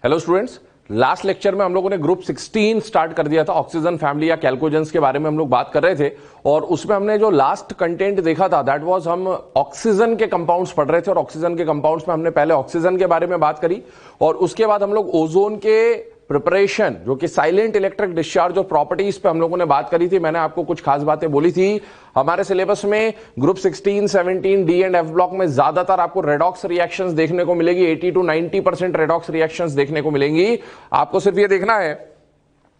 Hello students, last lecture में हम लोगों ने ग्रुप 16 स्टार्ट कर दिया था। ऑक्सीजन फैमिली या कैल्कोजेंस के बारे में हम लोग बात कर रहे थे और उसमें हमने जो लास्ट कंटेंट देखा था दैट वाज हम ऑक्सीजन के कंपाउंड्स पढ़ रहे थे और ऑक्सीजन के कंपाउंड्स में हमने पहले ऑक्सीजन के बारे में बात करी और उसके बाद हम लोग ओजोन के प्रिपरेशन जो कि साइलेंट इलेक्ट्रिक डिस्चार्ज और प्रॉपर्टीज पे हम लोगों ने बात करी थी। मैंने आपको कुछ खास बातें बोली थी। हमारे सिलेबस में group 16, 17, D and F block में ज्यादातर आपको रेडॉक्स रिएक्शंस देखने को मिलेगी। 80 to 90% रेडॉक्स रिएक्शंस देखने को मिलेंगी। आपको सिर्फ ये देखना है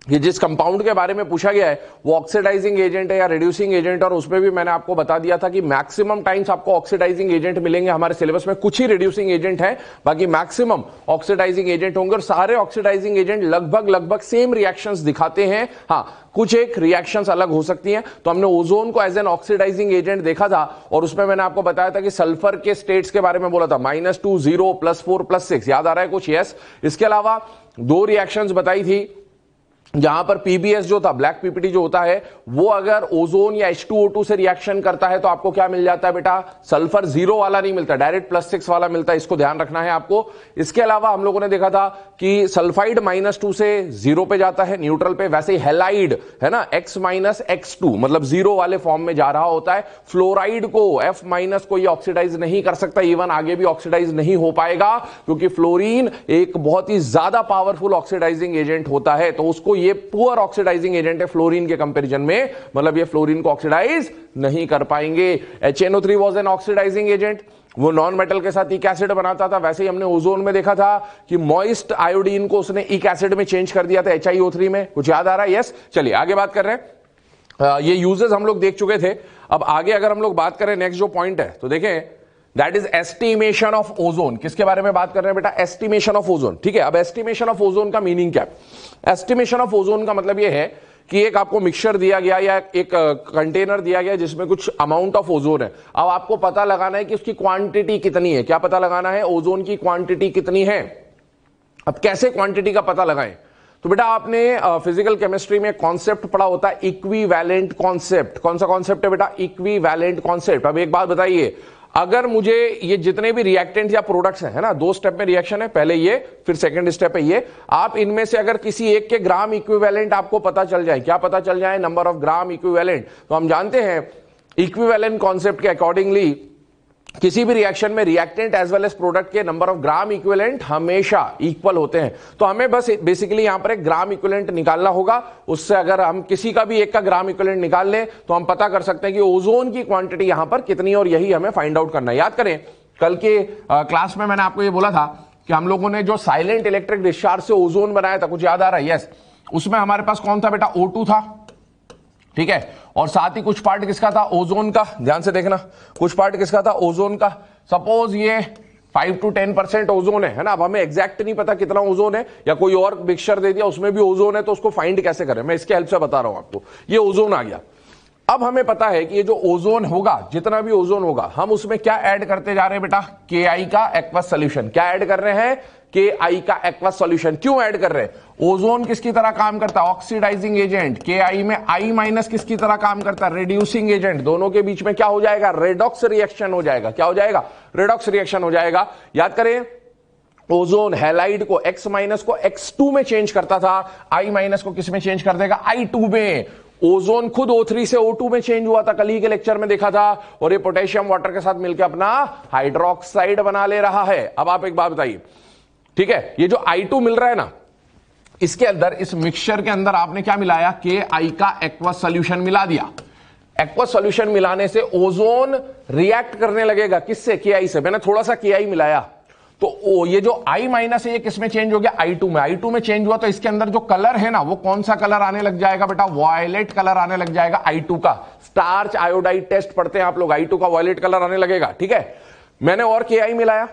कि जिस कंपाउंड के बारे में पूछा गया है वो ऑक्सीडाइजिंग एजेंट है या रिड्यूसिंग एजेंट, और उसमें भी मैंने आपको बता दिया था कि मैक्सिमम टाइम्स आपको ऑक्सीडाइजिंग एजेंट मिलेंगे हमारे सिलेबस में। कुछ ही रिड्यूसिंग एजेंट है, बाकी मैक्सिमम ऑक्सीडाइजिंग एजेंट होंगे और सारे ऑक्सीडाइजिंग एजेंट लगभग सेम रिएक्शंस दिखाते हैं। हाँ, कुछ एक रिएक्शंस अलग हो सकती हैं। तो हमने ओजोन को एज एन ऑक्सीडाइजिंग एजेंट देखा था और उसमें मैंने आपको बताया था कि सल्फर के स्टेट्स के बारे में बोला था -2, 0, +4, +6। याद आ रहा है कुछ? यस। इसके अलावा दो रिएक्शंस बताई थी जहां पर पीबीएस जो था, ब्लैक पीपीटी जो होता है, वो अगर ओजोन या H2O2 से रिएक्शन करता है तो आपको क्या मिल जाता है बेटा? सल्फर 0 वाला नहीं मिलता, डायरेक्ट +6 वाला मिलता है। इसको ध्यान रखना है आपको। इसके अलावा हम लोगों ने देखा था कि सल्फाइड -2 से 0 पे जाता है, न्यूट्रल पे। वैसे ही हेलाइड है ना, X-X2 मतलब 0 वाले फॉर्म में जा रहा होता है। फ्लोराइड को F- को ये ऑक्सीडाइज नहीं कर सकता, इवन आगे भी ऑक्सीडाइज नहीं हो पाएगा क्योंकि फ्लोरीन एक बहुत ही ज्यादा पावरफुल ऑक्सीडाइजिंग एजेंट होता है। तो उसको ये पुअर ऑक्सीडाइजिंग एजेंट है फ्लोरीन के कंपैरिजन में, मतलब ये फ्लोरीन को ऑक्सीडाइज नहीं कर पाएंगे। HNO3 was an oxidising agent, वो नॉन मेटल के साथ इक एसिड बनाता था। वैसे ही हमने ओजोन में देखा था कि मॉइस्ट आयोडीन को उसने इक एसिड में चेंज कर दिया था, HiO3 में। कुछ याद आ रहा है? यस। चलिए आगे बात कर रहे हैं। ये यूजेस हम लोग देख चुके थे। अब आगे अगर हम लोग बात करें, नेक्स्ट जो पॉइंट है तो देखें, that is estimation of ozone. किसके बारे में बात कर रहे हैं बेटा? Estimation of ozone. ठीक है, अब एस्टिमेशन ऑफ ओजोन का मीनिंग क्या है? एस्टिमेशन ऑफ ओजोन का मतलब यह है कि एक आपको मिक्सचर दिया गया या एक कंटेनर दिया गया जिसमें कुछ अमाउंट ऑफ ओजोन है। अब आपको पता लगाना है कि उसकी क्वांटिटी कितनी है। क्या पता लगाना है? ओजोन की क्वांटिटी कितनी है। अब कैसे क्वांटिटी का पता लगाएं? तो बेटा आपने फिजिकल केमिस्ट्री में कॉन्सेप्ट पढ़ा होता है, इक्विवेलेंट कॉन्सेप्ट। कौन सा कॉन्सेप्ट है बेटा? Equivalent concept. अब एक बात बताइए, अगर मुझे ये जितने भी रिएक्टेंट या प्रोडक्ट्स हैं, है ना, 2 स्टेप में रिएक्शन है, पहले ये फिर सेकंड स्टेप है ये, आप इनमें से अगर किसी एक के ग्राम इक्विवेलेंट आपको पता चल जाए, क्या पता चल जाए? Number of gram equivalent. तो हम जानते हैं इक्विवेलेंट कॉन्सेप्ट के अकॉर्डिंगली किसी भी रिएक्शन में reactant as well as product के नंबर ऑफ ग्राम इक्विवेलेंट हमेशा इक्वल होते हैं। तो हमें बस बेसिकली यहां पर एक ग्राम इक्विवेलेंट निकालना होगा। उससे अगर हम किसी का भी एक का ग्राम इक्विवेलेंट निकाल लें तो हम पता कर सकते हैं कि ओजोन की क्वांटिटी यहां पर कितनी है और यही हमें फाइंड आउट करना है। याद करें, कल के क्लास में मैंने आपको यह बोला था कि हम लोगों ने जो साइलेंट इलेक्ट्रिक डिस्चार्ज से ओजोन बनाया था, कुछ याद आ रहा है? यस। उसमें हमारे पास कौन था बेटा? O2 था। ठीक है, और साथ ही कुछ पार्ट किसका था? ओजोन का। ध्यान से देखना, कुछ पार्ट किसका था? ओजोन का। सपोज ये 5 to 10% ओजोन है ना। अब हमें एग्जैक्ट नहीं पता कितना ओजोन है, या कोई और मिक्सचर दे दिया उसमें भी ओजोन है, तो उसको फाइंड कैसे करें? मैं इसके हेल्प से बता रहा हूं आपको। ये ओजोन आ गया। अब हमें पता है कि ये जो ओजोन होगा, जितना भी ओजोन होगा, हम उसमें क्या ऐड करते जा रहे हैं बेटा? KI का एक्वस सॉल्यूशन। क्या ऐड कर रहे हैं? KI का एक्वस सॉल्यूशन। क्यों ऐड कर रहे हैं? ओजोन किसकी तरह काम करता है? Oxidising agent. KI में I- किसकी तरह काम करता है? Reducing agent. दोनों के बीच में क्या हो जाएगा? रेडॉक्स रिएक्शन हो जाएगा। क्या हो जाएगा? रेडॉक्स रिएक्शन हो जाएगा। याद करें, ओजोन हैलाइड को X- को X2 में चेंज करता था, I- को किस में चेंज कर देगा? I2 में। ओजोन खुद O3 से O2 में चेंज हुआ था, कल ही के लेक्चर में देखा था, और ये पोटेशियम वाटर के साथ मिलकर अपना हाइड्रोक्साइड बना ले रहा है। अब आप एक बात बताइए, ठीक है, ये जो I2 मिल रहा है ना, इसके अंदर, इस मिक्सचर के अंदर आपने क्या मिलाया? KI का एक्वस सॉल्यूशन मिला दिया। एक्वस सॉल्यूशन मिलाने से ओजोन रिएक्ट करने लगेगा किससे? KI से। मैंने थोड़ा सा KI मिलाया तो ये जो I- है ये किसमें चेंज हो गया? I2 में। I2 में चेंज हुआ तो इसके अंदर जो कलर है ना, वो कौन सा कलर आने लग जाएगा बेटा? वॉयलेट कलर आने लग जाएगा I2 का। स्टार्च आयोडाइड टेस्ट पढ़ते हैं आप लोग, I2 का वॉयलेट कलर आने लगेगा। ठीक है, मैंने और KI मिलाया,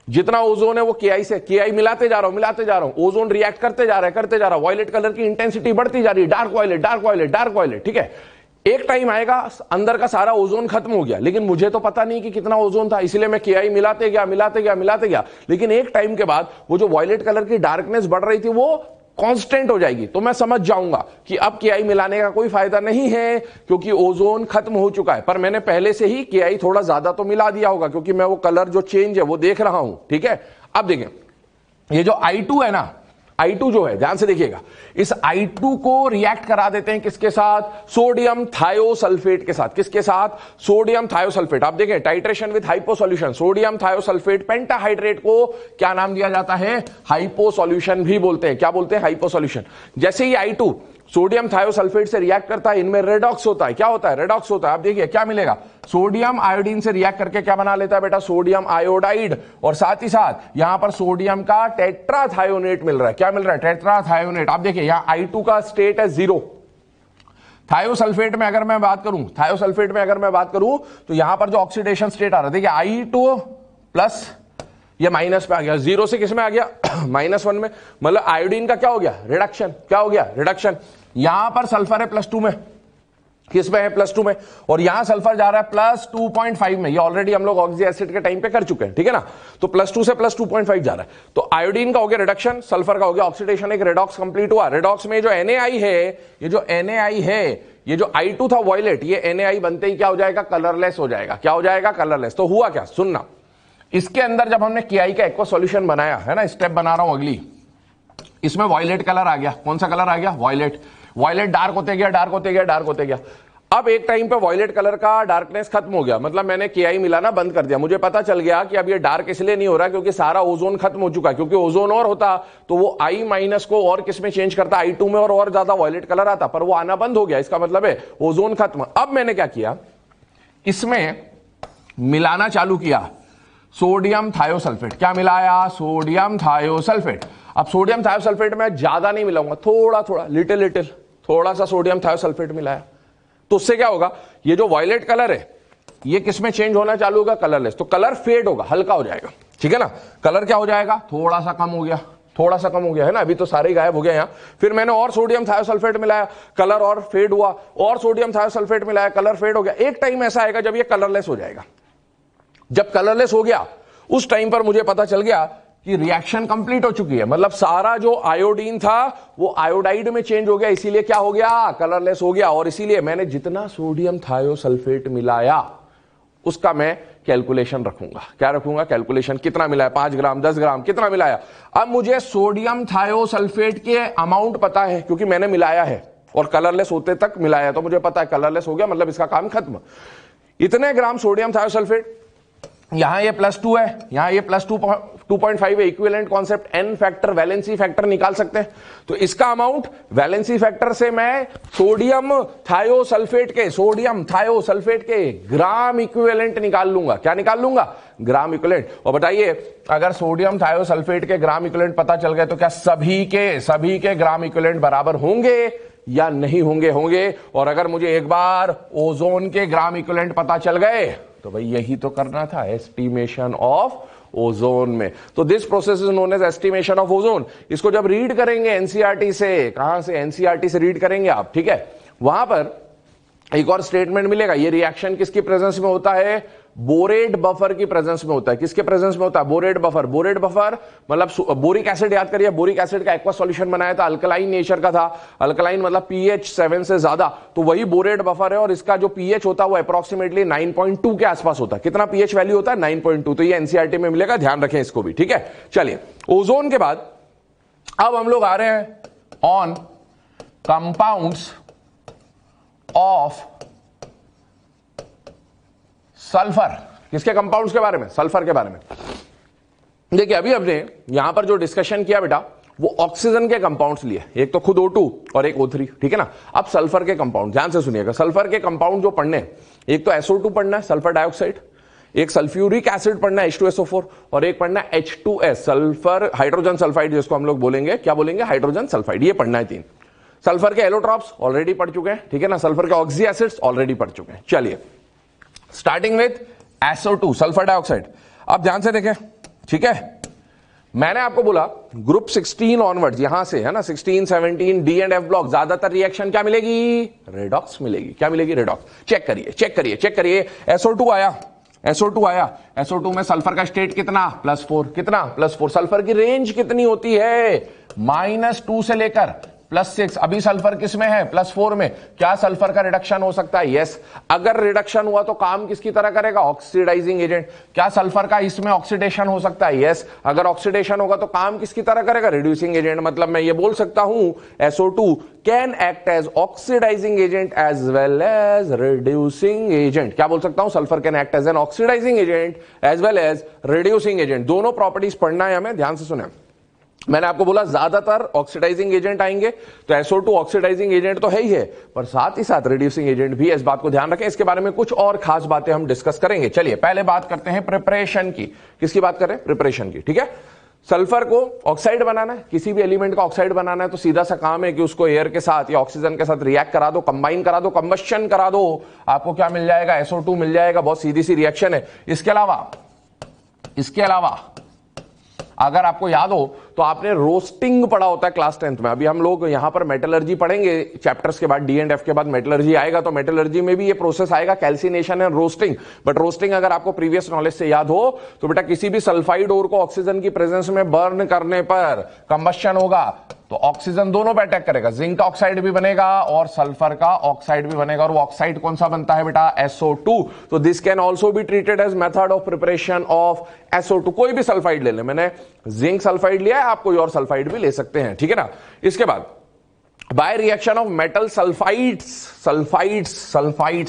जितना ओजोन है वो KI से, KI मिलाते जा रहा हूं, ओजोन रिएक्ट करते जा रहा है, वॉयलेट कलर की इंटेंसिटी बढ़ती जा रही है, dark violet, dark violet, dark violet. ठीक है, एक टाइम आएगा अंदर का सारा ओजोन खत्म हो गया, लेकिन मुझे तो पता नहीं कि कितना ओजोन था, इसलिए मैं KI मिलाते गया। लेकिन एक टाइम के बाद वो जो वॉयलेट कलर की डार्कनेस बढ़ रही थी वो कांस्टेंट हो जाएगी, तो मैं समझ जाऊंगा कि अब KI मिलाने का कोई फायदा नहीं है क्योंकि ओजोन खत्म हो चुका है। पर मैंने पहले से ही KI थोड़ा ज्यादा तो मिला दिया होगा क्योंकि मैं वो कलर जो चेंज है वो देख रहा हूं। ठीक है, अब देखें, ये जो I2 है ना, I2 जो है, ध्यान से देखिएगा, इस I2 को रिएक्ट करा देते हैं किसके साथ? सोडियम थायोसल्फेट के साथ। किसके साथ? Sodium thiosulphate. आप देखें, titration with hypo solution, sodium thiosulphate pentahydrate को क्या नाम दिया जाता है? हाइपो सॉल्यूशन भी बोलते हैं। क्या बोलते हैं? Hypo solution. जैसे ही I2 सोडियम थायोसल्फेट से रिएक्ट करता है, इनमें रेडॉक्स होता है। क्या होता है? रेडॉक्स होता है। आप देखिए क्या मिलेगा, सोडियम आयोडीन से रिएक्ट करके क्या बना लेता है बेटा? Sodium iodide. और साथ ही साथ यहां पर सोडियम का टेट्राथायोनेट मिल रहा है। क्या मिल रहा है? टेट्राथायोनेट। आप देखिए यहां I2 का स्टेट है 0। थायोसल्फेट में अगर मैं बात करूं, तो यहां पर जो ऑक्सीडेशन स्टेट आ रहा है, देखिए I2 प्लस, ये माइनस पे आ गया, 0 से किस में आ गया? -1 में। मतलब आयोडीन का क्या हो गया? रिडक्शन। क्या हो गया? रिडक्शन। यहां पर सल्फर है +2 में, किस में है? +2 में। और यहां सल्फर जा रहा है +2.5 में। ये ऑलरेडी हम लोग ऑक्सी एसिड के टाइम पे कर चुके हैं, ठीक है ना? तो +2 से +2.5 जा रहा है। तो आयोडीन का हो गया रिडक्शन, सल्फर का हो गया ऑक्सीडेशन, एक रेडॉक्स कंप्लीट हुआ। रेडॉक्स में जो NaI है, ये जो I2 था वॉयलेट, ये NaI बनते ही क्या हो जाएगा? कलरलेस हो जाएगा। क्या हो जाएगा? कलरलेस। तो हुआ क्या? सुनना, इसके अंदर जब हमने KI का एक्वा सॉल्यूशन बनाया है ना, स्टेप बना रहा हूं अगली, इसमें वॉयलेट कलर आ गया। कौन सा कलर आ गया? वॉयलेट। वॉयलेट डार्क होते गया। अब एक टाइम पे वॉयलेट कलर का डार्कनेस खत्म हो गया, मतलब मैंने KI मिलाना बंद कर दिया। मुझे पता चल गया कि अब ये डार्क इसलिए नहीं हो रहा क्योंकि सारा ओजोन खत्म हो चुका है। क्योंकि ओजोन और होता तो वो I- को और किस में चेंज करता? I2 में, और ज्यादा वॉयलेट कलर आता, पर वो आना बंद हो गया। इसका मतलब है ओजोन खत्म। अब मैंने क्या किया, इसमें मिलाना चालू किया सोडियम थायोसल्फेट। क्या मिलाया? Sodium thiosulphate. अब सोडियम थायोसल्फेट में ज्यादा नहीं मिलाऊंगा, थोड़ा लिटिल थोड़ा सा सोडियम थायोसल्फेट मिलाया। तो उससे क्या होगा? ये जो वॉयलेट कलर है, ये किस में चेंज होना चालू होगा? कलरलेस। तो कलर फेड होगा, हल्का हो जाएगा, ठीक है ना? कलर क्या हो जाएगा? थोड़ा सा कम हो गया है ना? अभी तो सारे गायब हो गए यहां। फिर मैंने और सोडियम थायोसल्फेट मिलाया, कलर और फेड हुआ। और सोडियम थायोसल्फेट मिलाया, कलर फेड हो गया। एक टाइम ऐसा आएगा जब ये कलरलेस हो जाएगा। जब कलरलेस हो गया, उस टाइम पर मुझे पता चल गया कि रिएक्शन कंप्लीट हो चुकी है। मतलब सारा जो आयोडीन था वो आयोडाइड में चेंज हो गया, इसीलिए क्या हो गया? कलरलेस हो गया। और इसीलिए मैंने जितना सोडियम थायोसल्फेट मिलाया उसका मैं कैलकुलेशन रखूंगा। क्या रखूंगा? कैलकुलेशन। कितना मिलाया? 5 ग्राम, 10 ग्राम, कितना मिलाया? अब मुझे सोडियम थायोसल्फेट के अमाउंट पता है क्योंकि मैंने मिलाया है और कलरलेस होते तक मिलाया, तो मुझे पता है कलरलेस हो गया, मतलब इसका काम खत्म। इतने ग्राम सोडियम थायोसल्फेट, यहां ये +2 है, यहां ये +2.5 है। Equivalent concept n factor, valency factor निकाल सकते हैं। तो इसका अमाउंट वैलेंसी फैक्टर से मैं सोडियम थायोसल्फेट के ग्राम इक्विवेलेंट निकाल लूंगा। क्या निकाल लूंगा? Gram equivalent. और बताइए, अगर सोडियम थायोसल्फेट के ग्राम इक्विवेलेंट पता चल गए तो क्या सभी के ग्राम इक्विवेलेंट बराबर होंगे या नहीं होंगे? और अगर मुझे एक बार ओजोन के ग्राम इक्विवेलेंट पता चल गए तो भाई यही तो करना था, एस्टिमेशन ऑफ ओजोन में। तो this process is known as estimation of ozone. इसको जब रीड करेंगे एनसीईआरटी से, कहां से? एनसीईआरटी से रीड करेंगे आप, ठीक है? वहां पर एक और स्टेटमेंट मिलेगा, ये रिएक्शन किसकी प्रेजेंस में होता है? बोरेट बफर की प्रेजेंस में होता है। किसके प्रेजेंस में होता है? बोरेट बफर मतलब बोरिक एसिड, याद करिए, बोरिक एसिड का एक्वा सॉल्यूशन बनाया था, अल्कलाइन नेचर का था। अल्कलाइन मतलब pH 7 से ज्यादा, तो वही बोरेट बफर है। और इसका जो pH होता है वो अप्रोक्सीमेटली 9.2 के आसपास होता है। कितना pH वैल्यू होता है? 9.2। तो ये एनसीईआरटी में मिलेगा, ध्यान रखें इसको भी, ठीक है? चलिए, ओजोन के बाद अब हम लोग आ रहे हैं ऑन कंपाउंड्स ऑफ सल्फर। किसके कंपाउंड्स के बारे में? सल्फर के बारे में। देखिए, अभी हमने यहां पर जो डिस्कशन किया बेटा, वो ऑक्सीजन के कंपाउंड्स लिए, एक तो खुद O2 और एक O3, ठीक है ना? अब सल्फर के कंपाउंड ध्यान से सुनिएगा। सल्फर के कंपाउंड जो पढ़ने, एक तो SO2 पढ़ना है, सल्फर डाइऑक्साइड, एक सल्फ्यूरिक एसिड पढ़ना है H2SO4, और एक पढ़ना है H2S, सल्फर हाइड्रोजन सल्फाइड, जिसको हम लोग बोलेंगे, क्या बोलेंगे? Hydrogen sulphide. ये पढ़ना है 3। सल्फर के एलोट्रॉप्स ऑलरेडी पढ़ चुके हैं, ठीक है ना? सल्फर के ऑक्सी एसिड्स ऑलरेडी पढ़ चुके हैं। चलिए, starting with SO2, sulphur dioxide. अब ध्यान से देखें, ठीक है? मैंने आपको बोला ग्रुप 16 ऑनवर्ड्स, यहां से है ना, 16, 17, D एंड F ब्लॉक, ज्यादातर रिएक्शन क्या मिलेगी? रेडॉक्स मिलेगी। क्या मिलेगी? रेडॉक्स। चेक करिए। SO2 आया। SO2 में सल्फर का स्टेट कितना? +4। कितना? +4। सल्फर की रेंज कितनी होती है? -2 से लेकर +6। अभी सल्फर किस में है? +4 में। क्या सल्फर का रिडक्शन हो सकता है? यस। अगर रिडक्शन हुआ तो काम किसकी तरह करेगा? Oxidising agent. क्या सल्फर का इसमें ऑक्सीडेशन हो सकता है? यस। अगर ऑक्सीडेशन होगा तो काम किसकी तरह करेगा? Reducing agent. मतलब मैं ये बोल सकता हूं SO2 can act as oxidising agent as well as reducing agent. क्या बोल सकता हूं? Sulphur can act as an oxidising agent as well as reducing agent. दोनों प्रॉपर्टीज पढ़ना है हमें, ध्यान से सुने। मैंने आपको बोला ज्यादातर ऑक्सीडाइजिंग एजेंट आएंगे, तो SO2 ऑक्सीडाइजिंग एजेंट तो है ही है, पर साथ ही साथ रिड्यूसिंग एजेंट भी है। इस बात को ध्यान रखें। इसके बारे में कुछ और खास बातें हम डिस्कस करेंगे। चलिए पहले बात करते हैं प्रिपरेशन की। किसकी बात करें? प्रिपरेशन की। ठीक है, सल्फर को ऑक्साइड बनाना है, किसी भी एलिमेंट का ऑक्साइड बनाना है तो सीधा सा काम है कि उसको एयर के साथ या ऑक्सीजन के साथ रिएक्ट करा दो, कंबाइन करा दो, कंबशन करा दो। आपको क्या मिल जाएगा? SO2 मिल जाएगा। बहुत सीधी सी रिएक्शन है। इसके अलावा अगर आपको याद हो तो आपने रोस्टिंग पढ़ा होता है क्लास 10th में। अभी हम लोग यहां पर मेटलर्जी पढ़ेंगे चैप्टर्स के बाद, D एंड F के बाद मेटलर्जी आएगा, तो मेटलर्जी में भी ये प्रोसेस आएगा, calcination and roasting. But roasting अगर आपको प्रीवियस नॉलेज से याद हो तो बेटा किसी भी सल्फाइड ओर को ऑक्सीजन की प्रेजेंस में बर्न करने पर कंबशन होगा तो ऑक्सीजन दोनों पे अटैक करेगा। जिंक का ऑक्साइड भी बनेगा और सल्फर का ऑक्साइड भी बनेगा, और वो ऑक्साइड कौन सा बनता है बेटा? SO2। तो this can also be treated as method of preparation of SO2। कोई भी सल्फाइड ले ले, मैंने जिंक सल्फाइड लिया है, आप कोई और सल्फाइड भी ले सकते हैं। ठीक है ना। इसके बाद by reaction of metal sulphides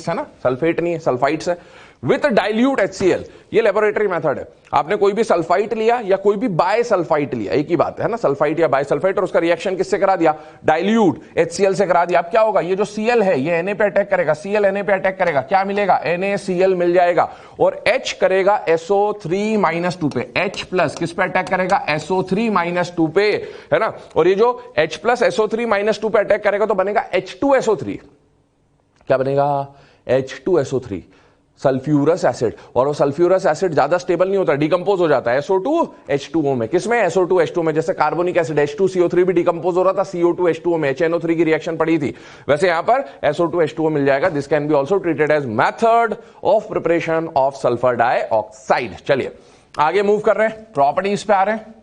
है ना, सल्फेट नहीं है, सल्फाइड्स है, विथ डाइल्यूट HCl। ये लेबोरेटरी मेथड है। आपने कोई भी सल्फाइट लिया या कोई भी बाय सल्फाइट लिया, एक ही बात है ना, सल्फाइट या बाय सल्फाइट, और उसका रिएक्शन किससे करा दिया? डाइल्यूट HCl से करा दिया। अब क्या होगा? ये जो Cl है ये Na पे अटैक करेगा, Cl Na पे अटैक करेगा, क्या मिलेगा? NaCl मिल जाएगा, और H करेगा SO3-2 पे। H प्लस किस पे अटैक करेगा? SO3-2 पे, है ना। और ये जो H प्लस SO3-2 पे अटैक करेगा तो बनेगा H2SO3। क्या बनेगा? H2SO3, sulphurous acid. और वो सल्फ्यूरस एसिड ज्यादा स्टेबल नहीं होता, डिकंपोज हो जाता है SO2 H2O में। किसमें? SO2 H2O में। जैसे कार्बोनिक एसिड H2CO3 भी डिकंपोज हो रहा था CO2 H2O में, HNO3 की रिएक्शन पड़ी थी, वैसे यहां पर SO2 H2O मिल जाएगा। This can be also treated as method of preparation of sulphur dioxide. चलिए आगे मूव कर रहे हैं, प्रॉपर्टीज पे आ रहे हैं।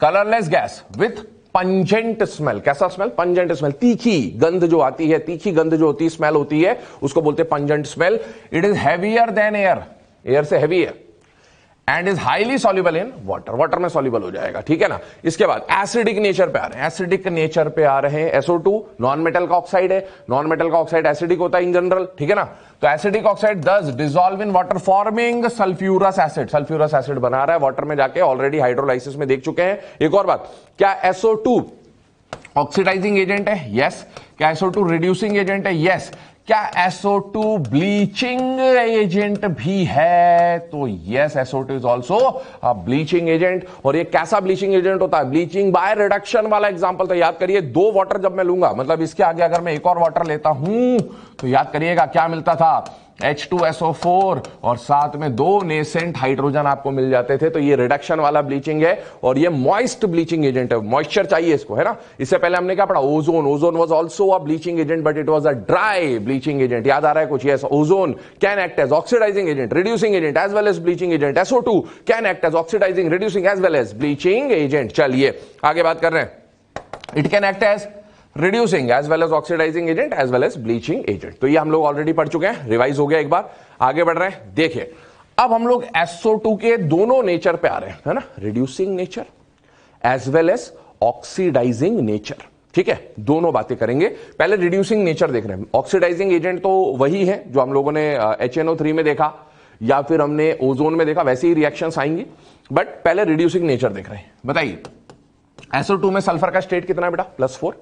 Colourless gas with pungent smell. कैसा स्मेल? पंजेंट स्मेल, तीखी गंध जो आती है, तीखी गंध जो होती है, स्मेल होती है, उसको बोलते हैं pungent smell. It is heavier than air, air से हैवी है, and is highly soluble in water, water में सॉल्युबल हो जाएगा। ठीक है ना। इसके बाद एसिडिक नेचर पे आ रहे हैं, एसिडिक नेचर पे आ रहे हैं। SO2 नॉन मेटल का ऑक्साइड है, नॉन मेटल का ऑक्साइड एसिडिक होता है इन जनरल। ठीक है ना। तो acidic oxide does dissolve in water forming sulphurous acid, sulphurous acid बना रहा है वाटर में जाके, ऑलरेडी हाइड्रोलाइसिस में देख चुके हैं। एक और बात, क्या SO2 ऑक्सीडाइजिंग एजेंट है? यस। क्या SO2 रिड्यूसिंग एजेंट है? यस। क्या SO2 ब्लीचिंग एजेंट भी है? तो yes, SO2 is also bleaching agent. और ये कैसा ब्लीचिंग एजेंट होता है? ब्लीचिंग बाय रिडक्शन वाला एग्जांपल। तो याद करिए, 2 वाटर जब मैं लूंगा, मतलब इसके आगे अगर मैं एक और वाटर लेता हूं तो याद करिएगा क्या मिलता था? H2SO4 और साथ में 2 नेसेंट हाइड्रोजन आपको मिल जाते थे। तो ये रिडक्शन वाला ब्लीचिंग है, और ये मॉइस्ट ब्लीचिंग एजेंट है, मॉइस्चर चाहिए इसको, है ना। इससे पहले हमने क्या पढ़ा? Ozone. Ozone was also a bleaching agent, but it was a dry bleaching agent. याद आ रहा है कुछ? Yes. Ozone can act as oxidising agent, reducing agent as well as bleaching agent. SO2 can act as oxidising, reducing as well as bleaching agent. चलिए आगे बात कर रहे हैं। It can act as reducing as well as oxidising agent as well as bleaching agent. तो ये हम लोग ऑलरेडी पढ़ चुके हैं, रिवाइज हो गया एक बार। आगे बढ़ रहे हैं, देखिए अब हम लोग SO2 के दोनों नेचर पे आ रहे हैं, है ना, reducing nature as well as oxidising nature. ठीक है, दोनों बातें करेंगे। पहले रिड्यूसिंग नेचर देख रहे हैं। ऑक्सीडाइजिंग एजेंट तो वही है जो हम लोगों ने HNO3 में देखा या फिर हमने ओजोन में देखा, वैसे ही रिएक्शंस आएंगी, बट पहले रिड्यूसिंग नेचर देख रहे हैं। बताइए SO2 में सल्फर का स्टेट कितना है बेटा? +4।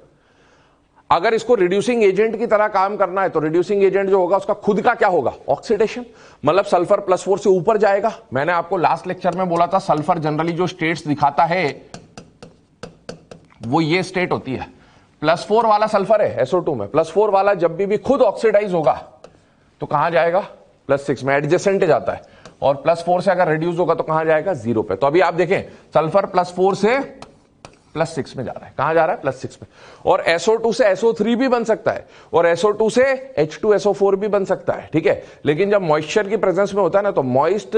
अगर इसको रिड्यूसिंग एजेंट की तरह काम करना है तो रिड्यूसिंग एजेंट जो होगा उसका खुद का क्या होगा? ऑक्सीडेशन। मतलब सल्फर +4 से ऊपर जाएगा। मैंने आपको लास्ट लेक्चर में बोला था सल्फर जनरली जो स्टेट्स दिखाता है वो ये स्टेट होती है। +4 वाला सल्फर है SO2 में, +4 वाला जब भी खुद ऑक्सीडाइज होगा तो कहां जाएगा? +6 में, एडजेसेंट जाता है। और +4 से अगर रिड्यूस होगा तो कहां जाएगा? 0 पे। तो अभी आप देखें सल्फर +4 से +6 में जा रहा है। कहां जा रहा है? +6 में। और SO2 से SO3 भी बन सकता है और SO2 से H2SO4 भी बन सकता है, ठीक है। लेकिन जब मॉइस्चर की प्रेजेंस में होता है ना, तो मॉइस्ट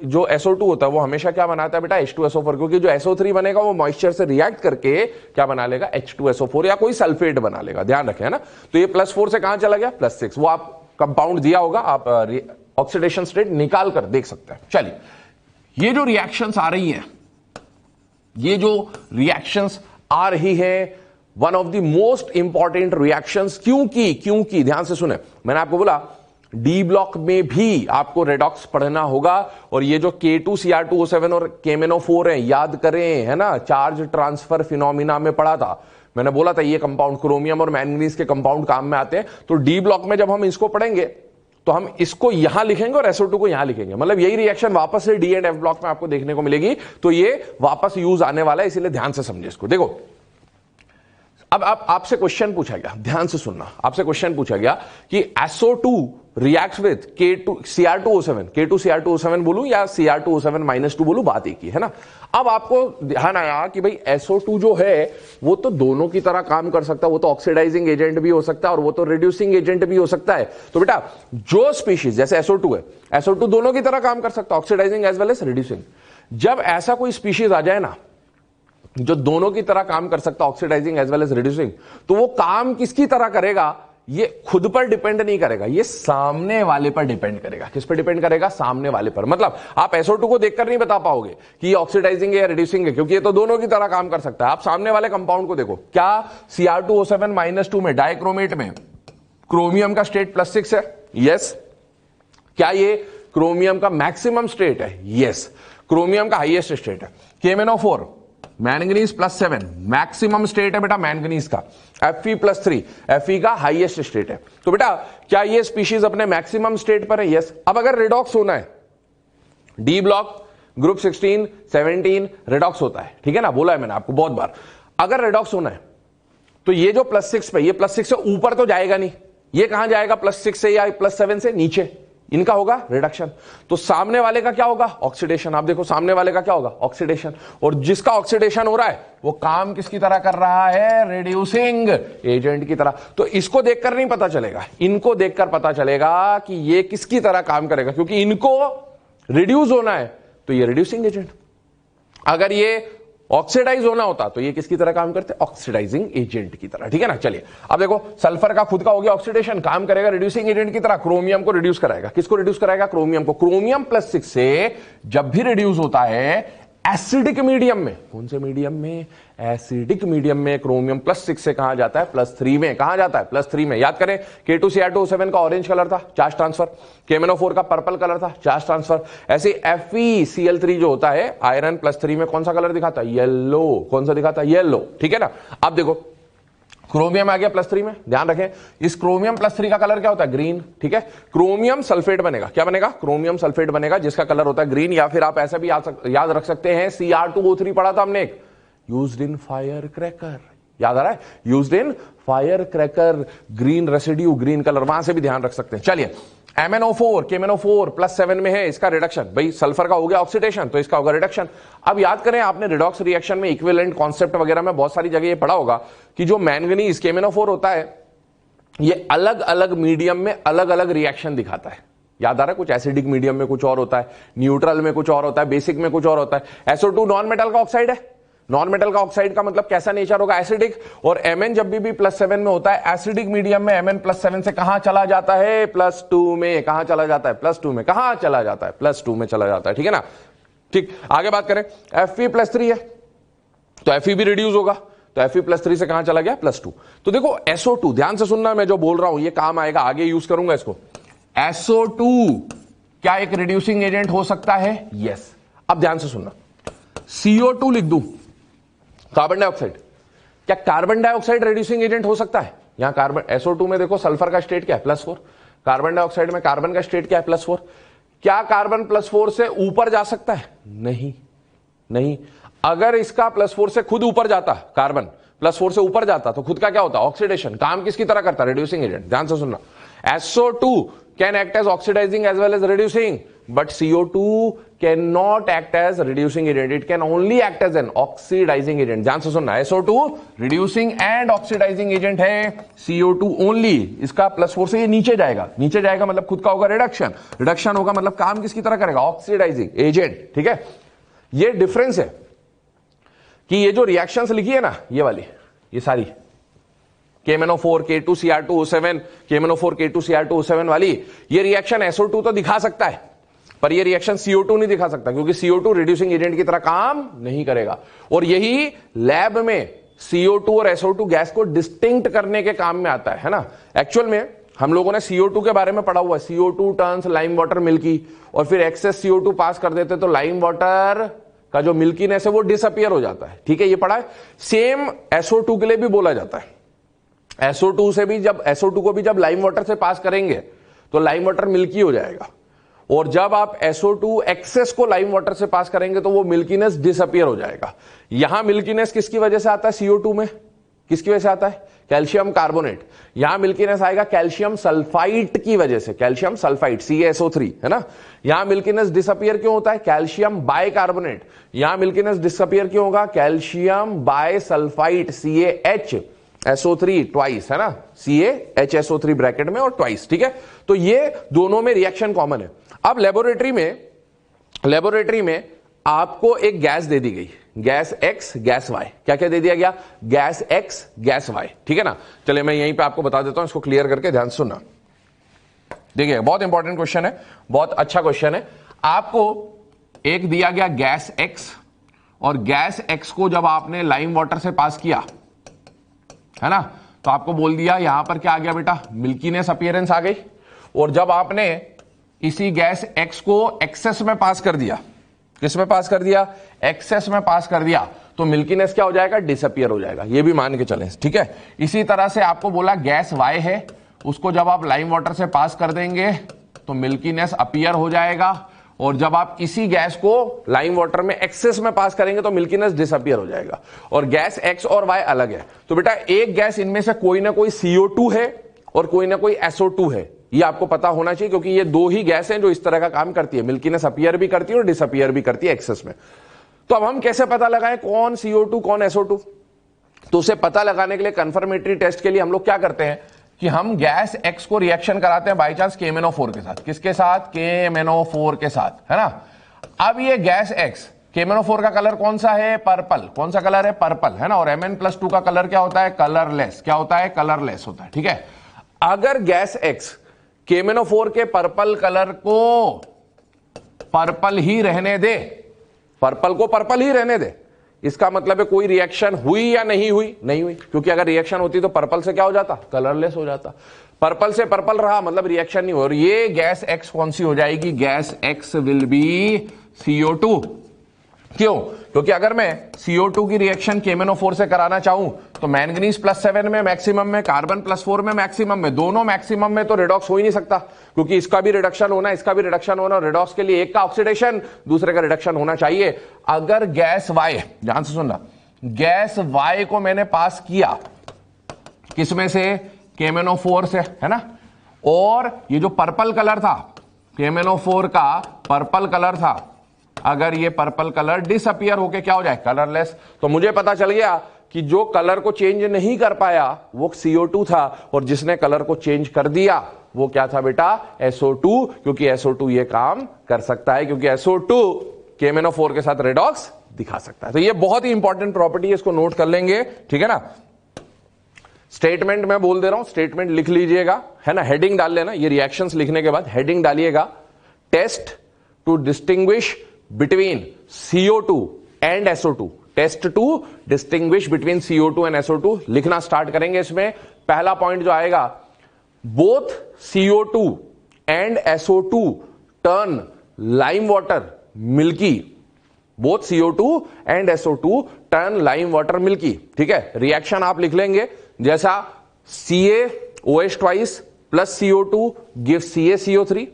जो SO2 होता है वो हमेशा क्या बनाता है बेटा? H2SO4, क्योंकि जो SO3 बनेगा वो मॉइस्चर से रिएक्ट करके क्या बना लेगा? H2SO4 या कोई सल्फेट बना लेगा, ध्यान रखें, है ना। तो ये +4 से कहां चला गया? +6। वो आप कंपाउंड दिया होगा, आप ऑक्सीडेशन स्टेट निकाल कर देख सकते हैं। चलिए, ये जो रिएक्शंस आ रही हैं, ये जो रिएक्शंस आ रही है, one of the most important reactions, क्योंकि ध्यान से सुने, मैंने आपको बोला डी ब्लॉक में भी आपको रेडॉक्स पढ़ना होगा। और ये जो K2Cr2O7 और KMnO4 है, याद करें, है ना, चार्ज ट्रांसफर फिनोमिना में पढ़ा था। मैंने बोला था ये कंपाउंड क्रोमियम और मैंगनीज के कंपाउंड काम में आते हैं। तो डी ब्लॉक में जब हम इसको पढ़ेंगे तो हम इसको यहां लिखेंगे और SO2 को यहां लिखेंगे, मतलब यही रिएक्शन वापस से डी एंड एफ ब्लॉक में आपको देखने को मिलेगी। तो ये वापस यूज आने वाला है, इसीलिए ध्यान से समझे इसको। देखो, अब आपसे क्वेश्चन पूछा गया, ध्यान से सुनना, आपसे क्वेश्चन पूछा गया कि SO2 रिएक्ट्स विद K2Cr2O7 बोलूं या Cr2O7-2 बोलूं, बात एक ही है ना। अब आपको ध्यान आया कि भाई SO2 जो है वो तो दोनों की तरह काम कर सकता है, वो तो ऑक्सीडाइजिंग एजेंट भी हो सकता है और वो तो रिड्यूसिंग एजेंट भी हो सकता है। तो बेटा जो स्पीशीज जैसे SO2 है, SO2 दोनों की तरह काम कर सकता है, oxidising as well as reducing. जब ऐसा कोई स्पीशीज आ जाए ना जो दोनों की तरह काम कर सकता है, oxidising as well as reducing, तो वो काम किसकी तरह करेगा? ये खुद पर डिपेंड नहीं करेगा, ये सामने वाले पर डिपेंड करेगा। किस पर डिपेंड करेगा? सामने वाले पर। मतलब आप SO2 को देखकर नहीं बता पाओगे कि ये ऑक्सीडाइजिंग है या रिड्यूसिंग है, क्योंकि ये तो दोनों की तरह काम कर सकता है। आप सामने वाले कंपाउंड को देखो, क्या Cr2O7-2 में, डाइक्रोमेट में, क्रोमियम का स्टेट +6 है? यस। क्या ये क्रोमियम का मैक्सिमम स्टेट है? यस। क्रोमियम का हाईएस्ट स्टेट है। KMnO4 मैंगनीज +7 मैक्सिमम स्टेट है बेटा मैंगनीज का। Fe+3 Fe का हाईएस्ट स्टेट है। तो बेटा क्या ये स्पीशीज अपने मैक्सिमम स्टेट पर है? यस। अब अगर रिडॉक्स होना है, डी ब्लॉक ग्रुप 16 17 रिडॉक्स होता है, ठीक है ना, बोला है मैंने आपको बहुत बार। अगर रिडॉक्स होना है तो ये जो +6 पे, ये +6 से ऊपर तो जाएगा नहीं, ये कहां जाएगा? +6 से या +7 से नीचे, इनका होगा रिडक्शन। तो सामने वाले का क्या होगा? ऑक्सीडेशन। आप देखो सामने वाले का क्या होगा? ऑक्सीडेशन। और जिसका ऑक्सीडेशन हो रहा है वो काम किसकी तरह कर रहा है? रिड्यूसिंग एजेंट की तरह। तो इसको देखकर नहीं पता चलेगा, इनको देखकर पता चलेगा कि ये किसकी तरह काम करेगा, क्योंकि इनको रिड्यूस होना है तो ये रिड्यूसिंग एजेंट। अगर ये ऑक्सीडाइज होना होता तो ये किसकी तरह काम करते? ऑक्सीडाइजिंग एजेंट की तरह, ठीक है ना। चलिए अब देखो, सल्फर का खुद का हो गया ऑक्सीडेशन, काम करेगा रिड्यूसिंग एजेंट की तरह, क्रोमियम को रिड्यूस कराएगा। किसको रिड्यूस कराएगा? क्रोमियम को। क्रोमियम +6 से जब भी रिड्यूस होता है एसिडिक मीडियम में, कौन से मीडियम में? एसिडिक मीडियम में क्रोमियम +6 से कहां जाता है? +3 में। कहां जाता है? +3 में। याद करें, K2Cr2O7 का ऑरेंज कलर था, चार्ज ट्रांसफर। KMnO4 का पर्पल कलर था, चार्ज ट्रांसफर। ऐसे FeCl3 जो होता है आयरन +3 में कौन सा कलर दिखाता है? येलो। कौन सा दिखाता है? येलो, ठीक है ना। अब देखो क्रोमियम आ गया +3 में, ध्यान रखें इस क्रोमियम +3 का कलर क्या होता है? ग्रीन, ठीक है। क्रोमियम सल्फेट बनेगा, क्या बनेगा? क्रोमियम सल्फेट बनेगा जिसका कलर होता है ग्रीन। या फिर आप ऐसा भी याद रख सकते हैं, Cr2O3 पढ़ा था हमने, यूज्ड इन फायर क्रैकर, याद आ रहा है? Used in fire cracker, green residue, green colour, वहां से भी ध्यान रख सकते हैं। चलिए MnO4 KMnO4 +7 में है, इसका रिडक्शन, भाई सल्फर का हो गया ऑक्सीडेशन तो इसका होगा रिडक्शन। अब याद करें, आपने रिडॉक्स रिएक्शन में इक्विवेलेंट कॉन्सेप्ट वगैरह में बहुत सारी जगह ये पढ़ा होगा कि जो मैंगनीज KMnO4 होता है ये अलग अलग मीडियम में अलग अलग रिएक्शन दिखाता है। याद आ रहा है? कुछ एसिडिक मीडियम में कुछ और होता है, न्यूट्रल में कुछ और होता है, बेसिक में कुछ और होता है। SO2 नॉन मेटल का ऑक्साइड है, नॉन मेटल का ऑक्साइड का मतलब कैसा नेचर होगा? एसिडिक। और Mn जब भी +7 में होता है एसिडिक मीडियम में, Mn +7 से कहां चला जाता है? +2 में। कहां चला जाता है? +2 में। कहां चला जाता है? +2 में चला जाता है, ठीक है ना। ठीक, आगे बात करें, Fe+3 है तो Fe भी रिड्यूस होगा, तो Fe+3 से कहां चला गया? +2। तो देखो SO2, ध्यान से सुनना, मैं जो बोल रहा हूं ये काम आएगा, आगे यूज करूंगा इसको। SO2 क्या एक रिड्यूसिंग एजेंट हो सकता है? यस। अब ध्यान से सुनना, CO2 लिख दूं, कार्बन डाइऑक्साइड, क्या कार्बन डाइऑक्साइड रिड्यूसिंग एजेंट हो सकता है? यहां कार्बन, SO2 में देखो सल्फर का स्टेट क्या है? +4। कार्बन डाइऑक्साइड में कार्बन का स्टेट क्या है? +4। क्या कार्बन +4 से ऊपर जा सकता है? नहीं, नहीं। अगर इसका +4 से खुद ऊपर जाता, कार्बन +4 से ऊपर जाता तो खुद का क्या होता? ऑक्सीडेशन। काम किसकी तरह करता? Reducing agent. ध्यान से सुनना, SO2 can act as oxidising as well as reducing. but CO2 cannot act as reducing agent. It can only act as an oxidizing agent. ध्यान से सुनना, SO2 reducing and oxidizing agent है, CO2 only. इसका +4 से ये नीचे जाएगा, नीचे जाएगा मतलब खुद का होगा रिडक्शन, रिडक्शन होगा मतलब काम किसकी तरह करेगा, ऑक्सीडाइजिंग एजेंट. ठीक है, ये डिफरेंस है कि ये जो रिएक्शंस लिखी है ना, ये वाली, ये सारी KMnO4 K2Cr2O7 KMnO4 K2Cr2O7 वाली, ये रिएक्शन SO2 तो दिखा सकता है, पर ये रिएक्शन CO2 नहीं दिखा सकता, क्योंकि CO2 रिड्यूसिंग एजेंट की तरह काम नहीं करेगा. और यही लैब में CO2 और SO2 गैस को डिस्टिंक्ट करने के काम में आता है ना. एक्चुअल में हम लोगों ने CO2 के बारे में पढ़ा हुआ है, CO2 turns lime water milky, और फिर एक्सेस CO2 पास कर देते तो लाइम वाटर का जो मिल्कीनेस है वो डिसअपियर हो जाता है. ठीक है, ये पढ़ा है. सेम SO2 के लिए भी बोला जाता है. SO2 से भी जब SO2 को भी जब लाइम वाटर से पास करेंगे तो लाइम वाटर मिल्की हो जाएगा, और जब आप SO2 एक्सेस को लाइम वाटर से पास करेंगे तो वो मिल्कीनेस डिसअपियर हो जाएगा. यहां मिल्कीनेस किसकी वजह से आता है, CO2 में किसकी वजह से आता है, कैल्शियम कार्बोनेट. यहां मिल्कीनेस आएगा कैल्शियम सल्फाइड की वजह से, कैल्शियम सल्फाइड CaSO3 है ना. यहां मिल्कीनेस डिसअपियर क्यों होता है, कैल्शियम बाइकार्बोनेट. यहां मिल्कीनेस डिसअपियर क्यों होगा, कैल्शियम बाइसल्फाइड CaHSO3 ट्वाइस है ना, CaHSO3 ब्रैकेट में और ट्वाइस. ठीक है, तो ये दोनों में रिएक्शन कॉमन है. अब लेबोरेटरी में आपको एक गैस दे दी गई, गैस X गैस Y. क्या क्या दे दिया गया, गैस X गैस Y. ठीक है ना. चलिए मैं यहीं पे आपको बता देता हूं, इसको क्लियर करके ध्यान सुनना. देखिए बहुत इंपॉर्टेंट क्वेश्चन है, बहुत अच्छा क्वेश्चन है. आपको एक दिया गया गैस X, और गैस X को जब आपने लाइम वाटर से पास किया है ना, तो आपको बोल दिया यहां पर क्या आ गया बेटा, मिल्कीनेस अपीयरेंस आ गई. और जब आपने इसी गैस X को एक्सेस में पास कर दिया, किस में पास कर दिया, एक्सेस में पास कर दिया, तो मिल्कीनेस क्या हो जाएगा, डिसअपियर हो जाएगा. ये भी मान के चलें. ठीक है, इसी तरह से आपको बोला गैस Y है, उसको जब आप लाइम वाटर से पास कर देंगे तो मिल्कीनेस अपीयर हो जाएगा, और जब आप इसी गैस को लाइम वाटर में एक्सेस में पास करेंगे तो मिल्कीनेस डिसअपियर हो जाएगा. और गैस X और Y अलग है. तो बेटा एक गैस इनमें से कोई ना कोई CO2 है और कोई ना कोई SO2 है, ये आपको पता होना चाहिए, क्योंकि ये दो ही गैस हैं जो इस तरह का काम करती है, मिल्कीनेस अपीयर भी करती है और डिसअपियर भी करती है एक्सेस में. तो अब हम कैसे पता लगाएं कौन CO2 कौन SO2, तो उसे पता लगाने के लिए कंफर्मेटरी टेस्ट के लिए हम लोग क्या करते हैं कि हम गैस X को रिएक्शन कराते हैं बाई चांस KMnO4 के साथ. किसके साथ, KMnO4 के साथ, है ना. अब ये गैस X, KMnO4 का कलर कौन सा है, पर्पल. कौन सा कलर है, पर्पल, है ना. और Mn+2 का कलर क्या होता है, कलरलेस. क्या होता है, कलरलेस होता है. ठीक है, अगर गैस X KMnO4 के पर्पल कलर को पर्पल ही रहने दे, पर्पल को पर्पल ही रहने दे, इसका मतलब है कोई रिएक्शन हुई या नहीं हुई, नहीं हुई. क्योंकि अगर रिएक्शन होती तो पर्पल से क्या हो जाता, कलरलेस हो जाता. पर्पल से पर्पल रहा मतलब रिएक्शन नहीं हो. और ये गैस X कौन सी हो जाएगी, gas X will be CO2. क्यों, क्योंकि अगर मैं CO2 की रिएक्शन KMnO4 से कराना चाहूं तो मैंगनीज +7 में मैक्सिमम में, कार्बन +4 में मैक्सिमम में, दोनों मैक्सिमम में तो रिडॉक्स हो ही नहीं सकता, क्योंकि इसका भी रिडक्शन होना, इसका भी रिडक्शन होना. रिडॉक्स के लिए एक का ऑक्सीडेशन, दूसरे का रिडक्शन होना चाहिए. अगर गैस Y, ध्यान से सुनना, गैस Y को मैंने पास किया किसमें से, KMnO4 से, है ना. और ये जो पर्पल कलर था, KMnO4 का पर्पल कलर था, अगर ये पर्पल कलर डिसअपियर होके क्या हो जाए, कलरलेस, तो मुझे पता चल गया कि जो कलर को चेंज नहीं कर पाया वो CO2 था, और जिसने कलर को चेंज कर दिया वो क्या था बेटा, SO2. क्योंकि SO2 ये काम कर सकता है, क्योंकि SO2 KMnO4 के साथ रेडॉक्स दिखा सकता है. तो ये बहुत ही इंपॉर्टेंट प्रॉपर्टी है, इसको नोट कर लेंगे. ठीक है ना. स्टेटमेंट मैं बोल दे रहा हूं, स्टेटमेंट लिख लीजिएगा, है ना. हेडिंग डाल लेना, ये रिएक्शंस लिखने के बाद हेडिंग डालिएगा, test to distinguish between CO2 and SO2. Test to distinguish between CO2 and SO2 लिखना स्टार्ट करेंगे. इसमें पहला पॉइंट जो आएगा, both CO2 and SO2 turn lime water milky. Both CO2 and SO2 turn lime water milky. ठीक है, reaction आप लिख लेंगे जैसा CaOH twice plus CO2 gives CaCO3.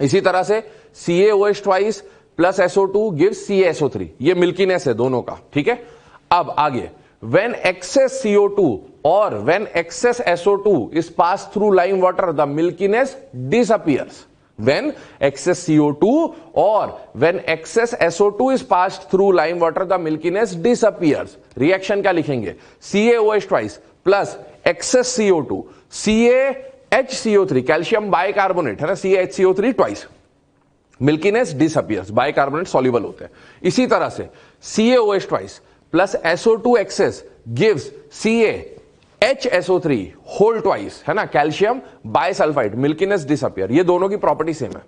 इसी तरह से CaOH twice plus SO2 gives CaSO3. ये मिल्कीनेस है दोनों का. ठीक है, अब आगे, when excess CO2 or when excess SO2 is passed through lime water, the milkiness disappears. when excess CO2 or when excess SO2 is passed through lime water, the milkiness disappears. Reaction क्या लिखेंगे? CaOH twice plus excess CO2, CaHCO3, calcium bicarbonate है ना, CaHCO3 twice. Milkiness disappears, bicarbonate soluble होते हैं. इसी तरह से CaOH twice plus SO2 excess gives CaHSO3 whole twice, है ना, कैल्शियम बाइसल्फाइड, मिल्कीनेस डिसअपियर. ये दोनों की प्रॉपर्टी सेम है.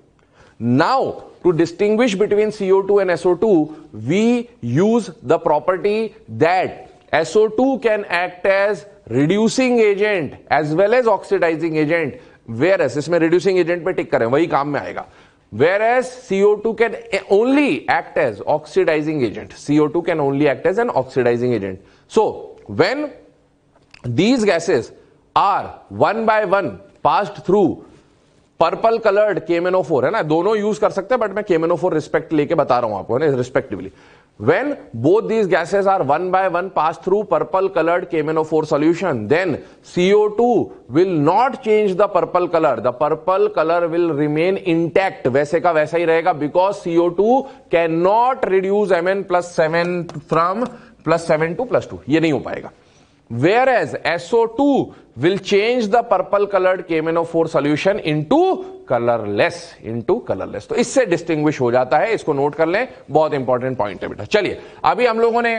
Now to distinguish between CO2 and SO2 we use the property that SO2 can act as reducing agent as well as oxidising agent. Where इसमें reducing agent पे tick करें, वही काम में आएगा. Whereas CO2 can only act as oxidizing agent. CO2 can only act as an oxidizing agent. So, when these gases are one by one passed through purple coloured KMnO4, है ना, दोनों use कर सकते हैं, बट मैं KMnO4 respect लेके बता रहा हूं आपको, है ना, respectively. When both these gases are one by one passed through purple colored KMnO4 solution, then CO2 will not change the purple color. The purple color will remain intact. वैसे का वैसा ही रहेगा, because CO2 cannot reduce Mn+7 from +7 to +2. ये नहीं हो पाएगा. Whereas SO2 will change the purple colored KMnO4 solution into colorless. तो इससे डिस्टिंग्विश हो जाता है. इसको नोट कर लें, बहुत इंपॉर्टेंट पॉइंट है बेटा. चलिए, अभी हम लोगों ने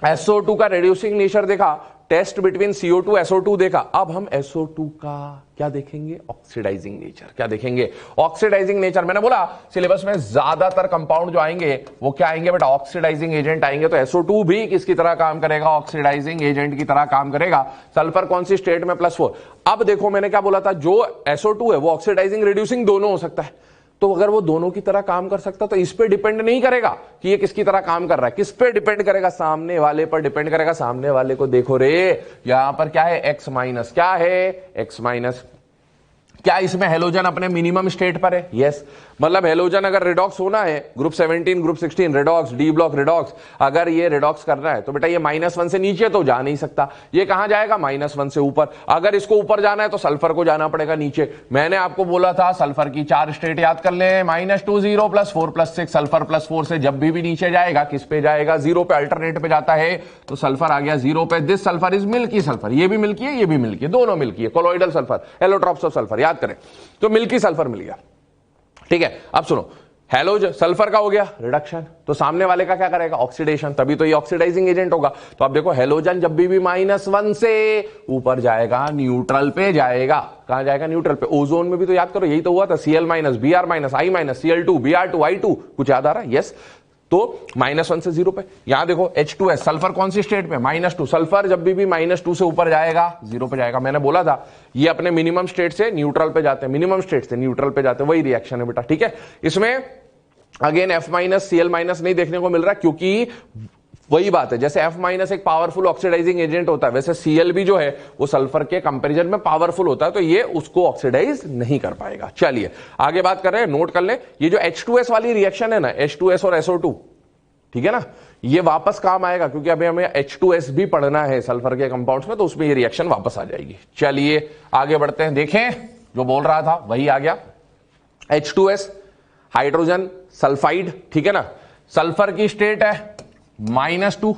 SO2 का रिड्यूसिंग नेचर देखा, टेस्ट बिटवीन CO2 SO2 देखा. अब हम SO2 का क्या देखेंगे? Oxidising nature. क्या देखेंगे? Oxidising nature. मैंने बोला सिलेबस में ज्यादातर कंपाउंड जो आएंगे वो क्या आएंगे बेटा? ऑक्सीडाइजिंग एजेंट आएंगे. तो SO2 भी किसकी तरह काम करेगा? ऑक्सीडाइजिंग एजेंट की तरह काम करेगा. सल्फर कौन सी स्टेट में? +4. अब देखो, मैंने क्या बोला था, जो SO2 है वो ऑक्सीडाइजिंग रिड्यूसिंग दोनों हो सकता है. तो अगर वो दोनों की तरह काम कर सकता तो इस पे डिपेंड नहीं करेगा कि ये किसकी तरह काम कर रहा है. किस पे डिपेंड करेगा? सामने वाले पर डिपेंड करेगा. सामने वाले को देखो रे, यहां पर क्या है? X-. क्या है? X-. क्या इसमें हेलोजन अपने मिनिमम स्टेट पर है? यस. मतलब हेलोजन अगर रिडॉक्स होना है, group 17 group 16 redox, D block redox, अगर ये रिडॉक्स करना है तो बेटा ये -1 से नीचे तो जा नहीं सकता. ये कहां जाएगा? -1 से ऊपर. अगर इसको ऊपर जाना है तो सल्फर को जाना पड़ेगा नीचे. मैंने आपको बोला था सल्फर की 4 स्टेट याद कर ले. -2 0 +4 +6. सल्फर +4 से जब भी नीचे जाएगा, किस पे जाएगा? 0 पे, अल्टरनेट पे जाता है. तो सल्फर आ गया 0 पे. This sulphur is milky sulphur. ये भी मिल्की है, ये भी मिल्की है, दोनों मिल्की है. Colloidal sulphur, allotropes of sulphur याद करें. तो मिल्की सल्फर मिल गया. ठीक है. अब सुनो, हेलोजन सल्फर का हो गया रिडक्शन, तो सामने वाले का क्या करेगा? ऑक्सीडेशन. तभी तो ये ऑक्सीडाइजिंग एजेंट होगा. तो अब देखो, हेलोजन जब भी -1 से ऊपर जाएगा, न्यूट्रल पे जाएगा. कहां जाएगा? न्यूट्रल पे. ओजोन में भी तो याद करो यही तो हुआ था, Cl-, Br-, I-, Cl2, Br2, I2. कुछ याद आ रहा है? यस. तो -1 से 0 पे. यहां देखो H2S, सल्फर कौन सी स्टेट पे? -2. सल्फर जब भी -2 से ऊपर जाएगा 0 पे जाएगा. मैंने बोला था ये अपने मिनिमम स्टेट से न्यूट्रल पे जाते हैं, मिनिमम स्टेट से न्यूट्रल पे जाते हैं. वही रिएक्शन है बेटा. ठीक है. इसमें अगेन F-, Cl- नहीं देखने को मिल रहा, क्योंकि वही बात है, जैसे F- एक पावरफुल ऑक्सीडाइजिंग एजेंट होता है, वैसे Cl भी जो है वो सल्फर के कंपैरिजन में पावरफुल होता है, तो ये उसको ऑक्सीडाइज नहीं कर पाएगा. चलिए आगे बात कर रहे हैं. नोट कर ले, ये जो H2S वाली रिएक्शन है ना, H2S और SO2, ठीक है ना, ये वापस काम आएगा, क्योंकि अभी हमें H2S भी पढ़ना है सल्फर के कंपाउंड्स में, तो उसमें ये रिएक्शन वापस आ जाएगी. चलिए आगे बढ़ते हैं. देखें, जो बोल रहा था वही आ गया. H2S hydrogen sulphide. ठीक है ना, सल्फर की स्टेट है -2.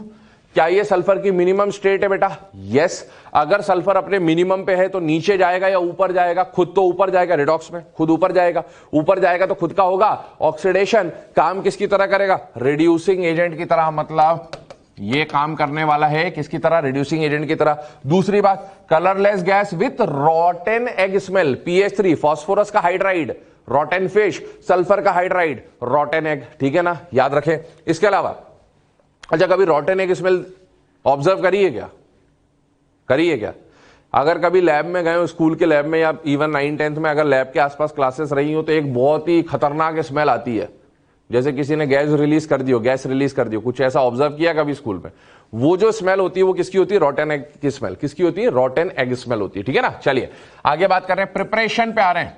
क्या ये सल्फर की मिनिमम स्टेट है बेटा? यस. अगर सल्फर अपने मिनिमम पे है तो नीचे जाएगा या ऊपर जाएगा? खुद तो ऊपर जाएगा. रिडॉक्स में खुद ऊपर जाएगा. ऊपर जाएगा तो खुद का होगा ऑक्सीडेशन. काम किसकी तरह करेगा? रिड्यूसिंग एजेंट की तरह. मतलब ये काम करने वाला है किसकी तरह? रिड्यूसिंग एजेंट की तरह. दूसरी बात, colourless gas with Rotten egg smell. PH3 phosphorus का हाइड्राइड, रॉटेन फिश, सल्फर का हाइड्राइड, रॉटेन एग. ठीक है ना, याद रखें. इसके अलावा अच्छा, कभी रॉटेन एग स्मेल ऑब्जर्व करिए क्या? करिए क्या? अगर कभी लैब में गए हो, स्कूल के लैब में या इवन 9-10th में अगर लैब के आसपास क्लासेस रही हो, तो एक बहुत ही खतरनाक स्मेल आती है, जैसे किसी ने गैस रिलीज कर दी हो. कुछ ऐसा ऑब्जर्व किया कभी स्कूल में? वो जो स्मेल होती है वो किसकी होती है? रॉटेन एग की स्मेल. किसकी होती है? रॉटेन एग स्मेल होती है. ठीक है ना. चलिए आगे बात कर रहे हैं. प्रिपरेशन पे आ रहे हैं.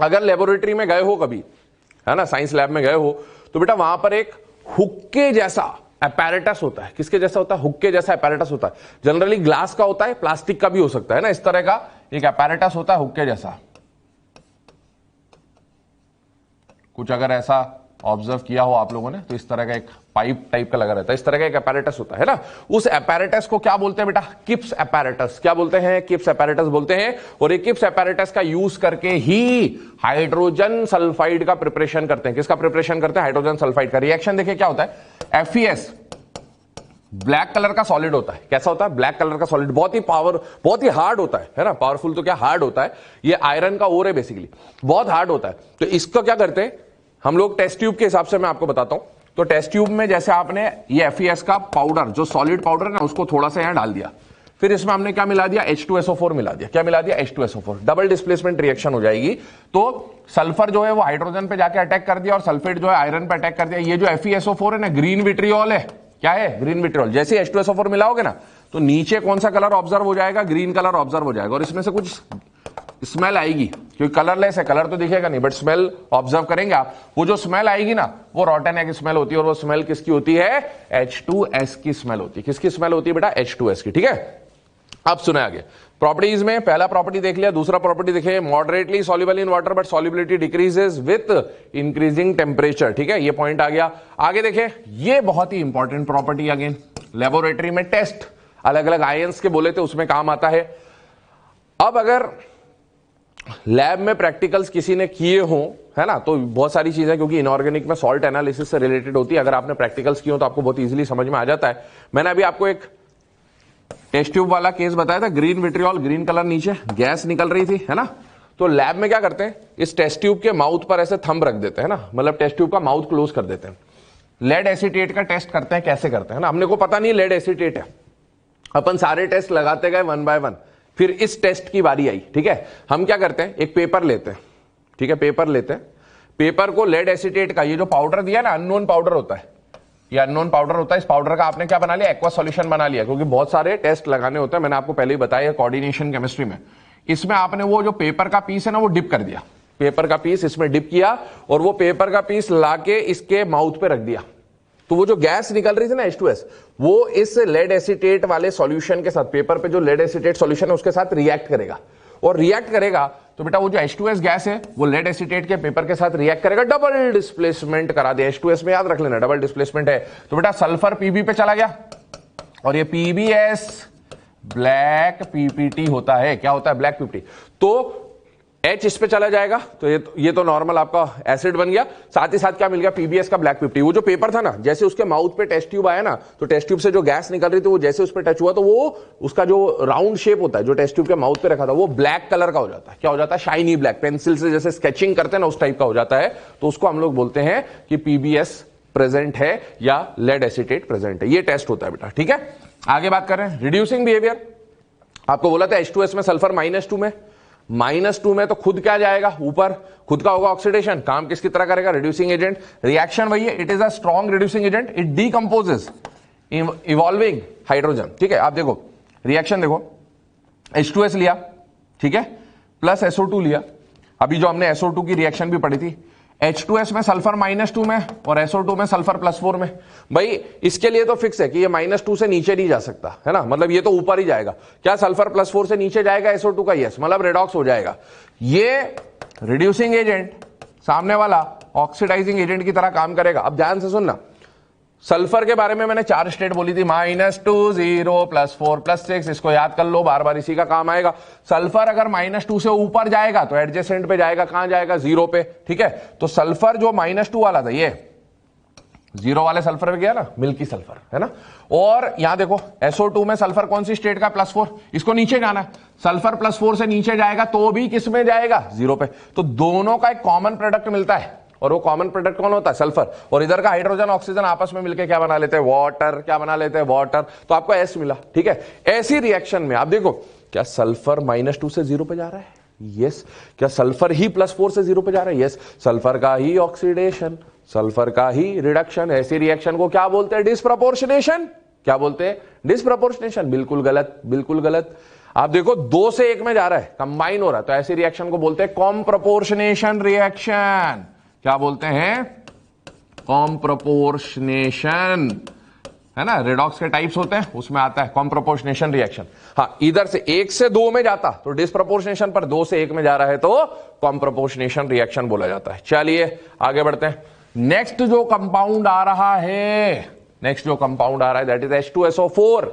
अगर लेबोरेटरी में गए हो कभी, है ना, साइंस लैब में गए हो, तो बेटा वहां पर एक हुक्के जैसा apparatus होता है. किसके जैसा होता है? हुक्के जैसा apparatus होता है. जनरली ग्लास का होता है, प्लास्टिक का भी हो सकता है ना. इस तरह का एक apparatus होता है हुक्के जैसा. कुछ अगर ऐसा ऑब्जर्व किया हो आप लोगों ने तो इस तरह का एक पाइप टाइप का लगा रहता है, इस तरह का एक apparatus होता है ना। उस apparatus को क्या बोलते हैं बेटा? Kipp's apparatus। क्या बोलते हैं? किप्स apparatus बोलते हैं। और एक किप्स apparatus का यूज करके ही हाइड्रोजन सल्फाइड का प्रिपरेशन करते हैं। किसका प्रिपरेशन करते हैं? हाइड्रोजन सल्फाइड का। रिएक्शन देखिए क्या होता है, FeS ब्लैक कलर का सॉलिड होता है। कैसा होता है? ब्लैक कलर का सॉलिड, बहुत ही हार्ड होता है ना। पावरफुल तो क्या, हार्ड होता है। ये आयरन का ओर है बेसिकली, बहुत हार्ड होता है। तो इसको क्या करते हैं हम लोग? टेस्ट ट्यूब के हिसाब से मैं आपको बताता हूं। तो टेस्ट ट्यूब में जैसे आपने ये FeS का पाउडर, जो सॉलिड पाउडर है ना, उसको थोड़ा सा यहां डाल दिया, फिर इसमें हमने क्या मिला दिया? H2SO4 मिला दिया। क्या मिला दिया? H2SO4। डबल डिस्प्लेसमेंट रिएक्शन हो जाएगी। तो सल्फर जो है वो हाइड्रोजन पे जाके अटैक कर दिया और सल्फेट जो है आयरन पे अटैक कर दिया। ये जो FeSO4 है ना, ग्रीन विट्रियोल है। क्या है? Green vitriol. जैसे H2SO4 मिलाओगे ना तो नीचे कौन सा कलर ऑब्जर्व हो जाएगा? ग्रीन कलर ऑब्जर्व हो जाएगा। और इसमें से कुछ स्मेल आएगी, क्योंकि कलरलेस है, कलर तो दिखेगा नहीं, बट स्मेल ऑब्जर्व करेंगे आप। वो जो स्मेल आएगी ना, वो रॉटन एग स्मेल होती है। और वो स्मेल किसकी होती है? H2S की स्मेल होती है। किसकी स्मेल होती है बेटा? H2S की। ठीक है, अब सुने आगे। प्रॉपर्टीज में पहला प्रॉपर्टी देख लिया। दूसरा प्रॉपर्टी देखिए, moderately soluble in water but solubility decreases with increasing temperature. ठीक है, ये पॉइंट आ गया। आगे देखिए, ये बहुत ही इंपॉर्टेंट प्रॉपर्टी, अगेन लेबोरेटरी में टेस्ट अलग अलग आयंस के बोले थे, उसमें काम आता है। अब अगर लैब में प्रैक्टिकल्स किसी ने किए हों, है ना, तो बहुत सारी चीजें, क्योंकि इनऑर्गेनिक में सॉल्ट एनालिसिस से रिलेटेड होती है, अगर आपने प्रैक्टिकल्स किए हो तो आपको बहुत इजीली समझ में आ जाता है। मैंने अभी आपको एक टेस्ट ट्यूब वाला केस बताया था, ग्रीन विट्रियोल, ग्रीन कलर, नीचे गैस निकल रही थी, है ना। तो लैब में क्या करते हैं, इस टेस्ट ट्यूब के माउथ पर ऐसे थंब रख देते हैं ना, मतलब टेस्ट ट्यूब का माउथ क्लोज कर देते हैं। लेड एसीटेट का टेस्ट करते हैं। कैसे करते हैं ना, हमने को पता नहीं लेड एसीटेट है, अपन सारे टेस्ट लगाते गए वन बाय वन। फिर इस टेस्ट की बारी आई। ठीक है, हम क्या करते हैं, एक पेपर लेते हैं। ठीक है, पेपर लेते हैं, पेपर को लेड एसीटेट का ये जो पाउडर दिया ना, अननोन पाउडर होता है, ये अननोन पाउडर होता है। इस पाउडर का आपने क्या बना लिया, एक्वा सॉल्यूशन बना लिया, क्योंकि बहुत सारे टेस्ट लगाने होते हैं, मैंने आपको पहले ही बताया कोऑर्डिनेशन केमिस्ट्री में। इसमें आपने वो जो पेपर का पीस है ना, वो डिप कर दिया, पेपर का पीस इसमें डिप किया, और वो पेपर का पीस लाके इसके माउथ पे रख दिया। तो वो जो गैस निकल रही थी ना H2S, वो इस लेड एसीटेट वाले सॉल्यूशन के साथ, पेपर पे जो लेड एसीटेट सॉल्यूशन है उसके साथ रिएक्ट करेगा। और रिएक्ट करेगा तो बेटा वो जो H2S गैस है वो लेड एसीटेट के पेपर के साथ रिएक्ट करेगा, डबल डिस्प्लेसमेंट करा दे। H2S में याद रख लेना डबल डिस्प्लेसमेंट है। तो बेटा सल्फर Pb पे चला गया, और ये PbS ब्लैक PPT होता है। क्या होता है, ब्लैक PPT। तो H इस पे चला जाएगा, तो ये तो नॉर्मल आपका एसिड बन गया। साथ ही साथ क्या मिल गया, PbS का ब्लैक PPT। वो जो पेपर था ना, जैसे उसके माउथ पे टेस्ट ट्यूब आया ना, तो टेस्ट ट्यूब से जो गैस निकल रही थी वो जैसे उस पे टच हुआ, तो वो उसका जो राउंड शेप होता है जो टेस्ट ट्यूब के माउथ पे रखा था, वो ब्लैक कलर का हो जाता है। क्या हो जाता है, शाइनी ब्लैक, पेंसिल से जैसे स्केचिंग करते हैं ना, उस टाइप का हो जाता है। तो उसको हम लोग बोलते हैं कि PbS प्रेजेंट है या लेड एसीटेट प्रेजेंट है। ये टेस्ट होता है बेटा। ठीक है, आगे बात कर रहे हैं रिड्यूसिंग बिहेवियर। आपको बोला था H2S में सल्फर -2 में, -2 में तो खुद क्या जाएगा ऊपर, खुद का होगा ऑक्सीडेशन। काम किसकी तरह करेगा, रिड्यूसिंग एजेंट। रिएक्शन वही है, it is a strong reducing agent, it decomposes evolving hydrogen. ठीक है, आप देखो रिएक्शन देखो, H2S लिया, ठीक है, प्लस SO2 लिया। अभी जो हमने SO2 की रिएक्शन भी पढ़ी थी, H2S में सल्फर -2 में और SO2 में सल्फर +4 में। भाई इसके लिए तो फिक्स है कि ये -2 से नीचे नहीं जा सकता, है ना, मतलब ये तो ऊपर ही जाएगा। क्या सल्फर +4 से नीचे जाएगा SO2 का, यस, मतलब रेडॉक्स हो जाएगा। ये रिड्यूसिंग एजेंट, सामने वाला ऑक्सीडाइजिंग एजेंट की तरह काम करेगा। अब ध्यान से सुनना, सल्फर के बारे में मैंने 4 स्टेट बोली थी, -2 0 +4 +6, इसको याद कर लो, बार बार इसी का काम आएगा। सल्फर अगर -2 से ऊपर जाएगा तो एडजेसेंट पे जाएगा, कहां जाएगा, 0 पे। ठीक है, तो सल्फर जो -2 वाला था, ये 0 वाले सल्फर पे गया ना, मिल्की सल्फर, है ना। और यहां देखो SO2 में सल्फर कौन सी स्टेट का, +4, इसको नीचे जाना है। सल्फर +4 से नीचे जाएगा तो भी किस में जाएगा, 0 पे। तो दोनों का एक कॉमन प्रोडक्ट मिलता है, और वो कॉमन प्रोडक्ट कौन होता है, सल्फर। और इधर का हाइड्रोजन ऑक्सीजन आपस में मिलकर क्या बना लेते हैं, वाटर। क्या बना लेते हैं, वाटर। तो आपको S मिला। ठीक है, ऐसी रिएक्शन में आप देखो, क्या सल्फर -2 से 0 पे जा रहा है, यस। क्या सल्फर ही +4 से 0 पे जा रहा है, यस। सल्फर का ही ऑक्सीडेशन, सल्फर का ही रिडक्शन। ऐसी रिएक्शन को क्या बोलते हैं, डिस्प्रपोर्शनेशन। क्या बोलते हैं, डिस्प्रपोर्शनेशन। बिल्कुल गलत, बिल्कुल गलत। आप देखो 2 से 1 में जा रहा है, कंबाइन हो रहा है, तो ऐसी रिएक्शन को बोलते हैं कॉम्प्रपोर्शनेशन रिएक्शन। क्या बोलते हैं, कॉम्प्रपोर्शनेशन है ना, रेडॉक्स के टाइप्स होते हैं, उसमें आता है कॉम्प्रोपोर्शनेशन रिएक्शन। हाँ, इधर से 1 से 2 में जाता तो डिस्प्रोपोर्शनेशन, पर 2 से 1 में जा रहा है तो कॉम्प्रोपोर्शनेशन रिएक्शन बोला जाता है। चलिए आगे बढ़ते हैं। नेक्स्ट जो कंपाउंड आ रहा है, that is H2SO4।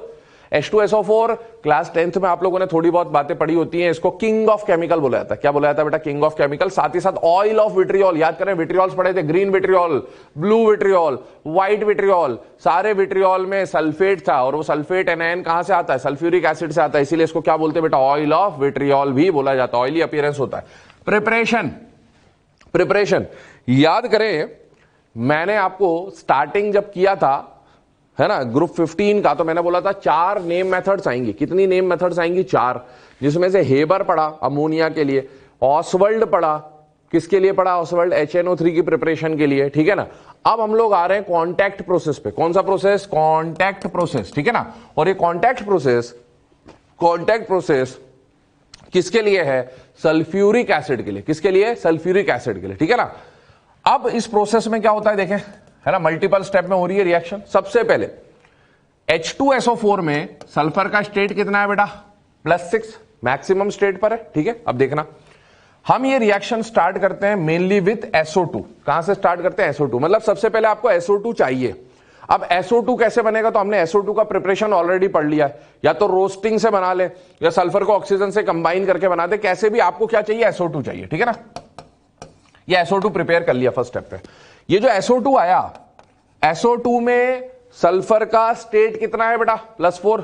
H2SO4 class 10th में आप लोगों ने थोड़ी बहुत बातें पढ़ी होती हैं। इसको किंग ऑफ केमिकल बोला जाता है। क्या बोला जाता है बेटा? King of chemical. साथ ही साथ ऑयल ऑफ विट्रियोल, याद करें विट्रियोल्स पढ़े थे, green vitriol, blue vitriol, white vitriol. सारे विट्रियोल में सल्फेट था और वो सल्फेट एनायन कहां से आता है? सल्फ्यूरिक एसिड से आता है, इसीलिए इसको क्या बोलते हैं बेटा? ऑयल ऑफ विट्रियोल भी बोला जाता है। ऑयली अपीयरेंस होता है। प्रिपरेशन याद करें, मैंने आपको स्टार्टिंग जब किया था, है ना, ग्रुप 15 का, तो मैंने बोला था 4 नेम मेथड्स आएंगी। कितनी नेम मेथड्स आएंगी? 4, जिसमें से हेबर पढ़ा अमोनिया के लिए, ऑसवर्ल्ड पढ़ा, किसके लिए पढ़ा? ऑसवर्ल्ड HNO3 की प्रिपरेशन के लिए, ठीक है ना। अब हम लोग आ रहे हैं कॉन्टैक्ट प्रोसेस पे। कौन सा प्रोसेस? कॉन्टैक्ट प्रोसेस, ठीक है ना। और ये कॉन्टैक्ट प्रोसेस किसके लिए है? सल्फ्यूरिक एसिड के लिए। किसके लिए? सल्फ्यूरिक एसिड के लिए, ठीक है ना। अब इस प्रोसेस में क्या होता है देखें, है ना, मल्टीपल स्टेप में हो रही है रिएक्शन। सबसे पहले H2SO4 में सल्फर का स्टेट कितना है बेटा? +6, मैक्सिमम स्टेट पर है, ठीक है। अब देखना, हम ये रिएक्शन स्टार्ट करते हैं मेनली विथ SO2। कहां से स्टार्ट करते हैं? SO2। मतलब सबसे पहले आपको SO2 चाहिए। अब SO2 कैसे बनेगा? तो हमने SO2 का प्रिपरेशन ऑलरेडी पढ़ लिया है। या तो रोस्टिंग से बना ले, या सल्फर को ऑक्सीजन से कंबाइन करके बना दे, कैसे भी आपको क्या चाहिए? SO2 चाहिए, ठीक है ना। ये SO2 प्रिपेयर कर लिया फर्स्ट स्टेप पे। ये जो SO2 आया, SO2 में सल्फर का स्टेट कितना है बेटा? +4।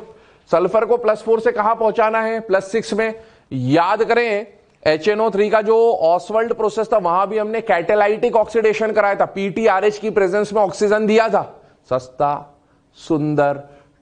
सल्फर को +4 से कहां पहुंचाना है? +6 में। याद करें HNO3 का जो ऑसवर्ल्ड प्रोसेस था, वहां भी हमने कैटेलाइटिक ऑक्सीडेशन कराया था। PTRH की प्रेजेंस में ऑक्सीजन दिया था। सस्ता, सुंदर,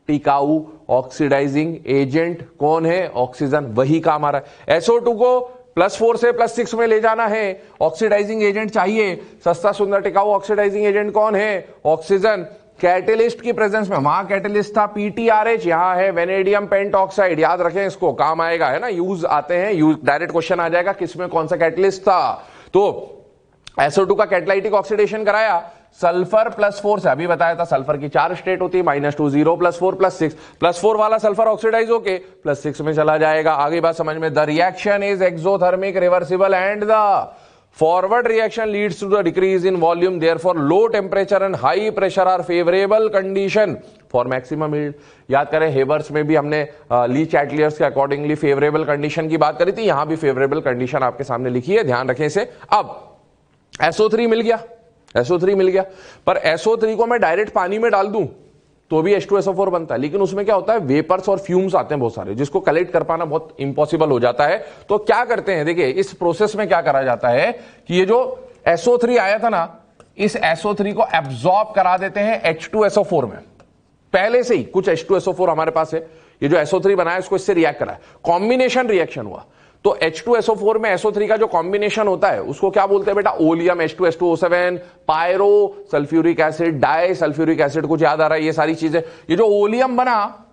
टिकाऊ ऑक्सीडाइजिंग एजेंट कौन है? ऑक्सीजन। वही काम आ रहा है। SO2 को +4 से +6 में ले जाना है, ऑक्सीडाइजिंग एजेंट चाहिए। सस्ता, सुंदर, टिकाऊ ऑक्सीडाइजिंग एजेंट कौन है? ऑक्सीजन। कैटेलिस्ट की प्रेजेंस में, वहां कैटेलिस्ट था PTRH, यहां है वेनेडियम पेंटऑक्साइड। याद रखें इसको, काम आएगा, है ना, यूज आते हैं, यूज डायरेक्ट क्वेश्चन आ जाएगा किसमें कौन सा कैटेलिस्ट था। तो SO2 का कैटेलाइटिक ऑक्सीडेशन कराया सल्फर +4 से। अभी बताया था सल्फर की 4 स्टेट होती है, -2, 0, +4, +6। +4 वाला सल्फर ऑक्सीडाइज होके +6 में चला जाएगा। आगे बात समझ में। The reaction is exothermic, reversible and the forward reaction leads to the decrease in volume, therefore low temperature and high pressure are favourable condition for maximum yield. याद करें हेबर्स में भी हमने ली चैटलियर्स के अकॉर्डिंगली फेवरेबल कंडीशन की बात करी थी। यहां भी फेवरेबल कंडीशन आपके सामने लिखी है, ध्यान रखें इसे। अब SO3 मिल गया, पर SO3 को मैं डायरेक्ट पानी में डाल दूं तो भी H2SO4 बनता है, लेकिन उसमें क्या होता है? वेपर्स और फ्यूम्स आते हैं बहुत सारे, जिसको कलेक्ट कर पाना बहुत इंपॉसिबल हो जाता है। तो क्या करते हैं, देखिए इस प्रोसेस में क्या करा जाता है कि ये जो SO3 आया था ना, इस SO3 को एब्जॉर्ब करा देते हैं H2SO4 में। पहले से ही कुछ H2SO4 हमारे पास है, ये जो SO3 बनाया इसको इससे रिएक्ट करा है, कॉम्बिनेशन रिएक्शन हुआ। तो H2SO4 में SO3 का जो कॉम्बिनेशन होता है उसको क्या बोलते हैं बेटा? Oleum H2S2O7, pyrosulphuric acid, disulphuric acid. कुछ याद आ रहा है? ये सारी चीजें, ये जो ओलियम बना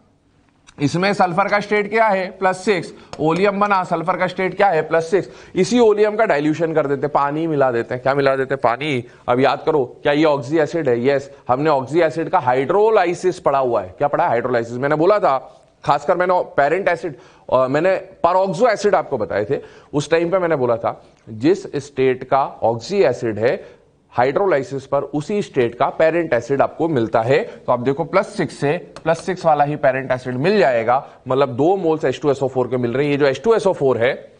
इसमें सल्फर का स्टेट क्या है? +6। ओलियम बना, सल्फर का स्टेट क्या है? +6। इसी ओलियम का डाइल्यूशन कर देते हैं, पानी मिला देते हैं। क्या मिला देते हैं? पानी। अब याद करो, क्या ये ऑक्सी एसिड है? यस, हमने ऑक्सी एसिड का हाइड्रोलाइसिस पढ़ा हुआ है। क्या पढ़ा है? हाइड्रोलाइसिस। मैंने बोला था, खासकर मैंने पेरेंट एसिड और मैंने परऑक्सो एसिड आपको बताए थे उस टाइम पे। मैंने बोला था जिस स्टेट का ऑक्सी एसिड है हाइड्रोलाइसिस पर, उसी स्टेट का पेरेंट एसिड आपको मिलता है। तो आप देखो +6 से +6 वाला ही पेरेंट एसिड मिल जाएगा, मतलब 2 मोल्स H2SO4 के मिल रहे हैं। ये जो H2SO4 है,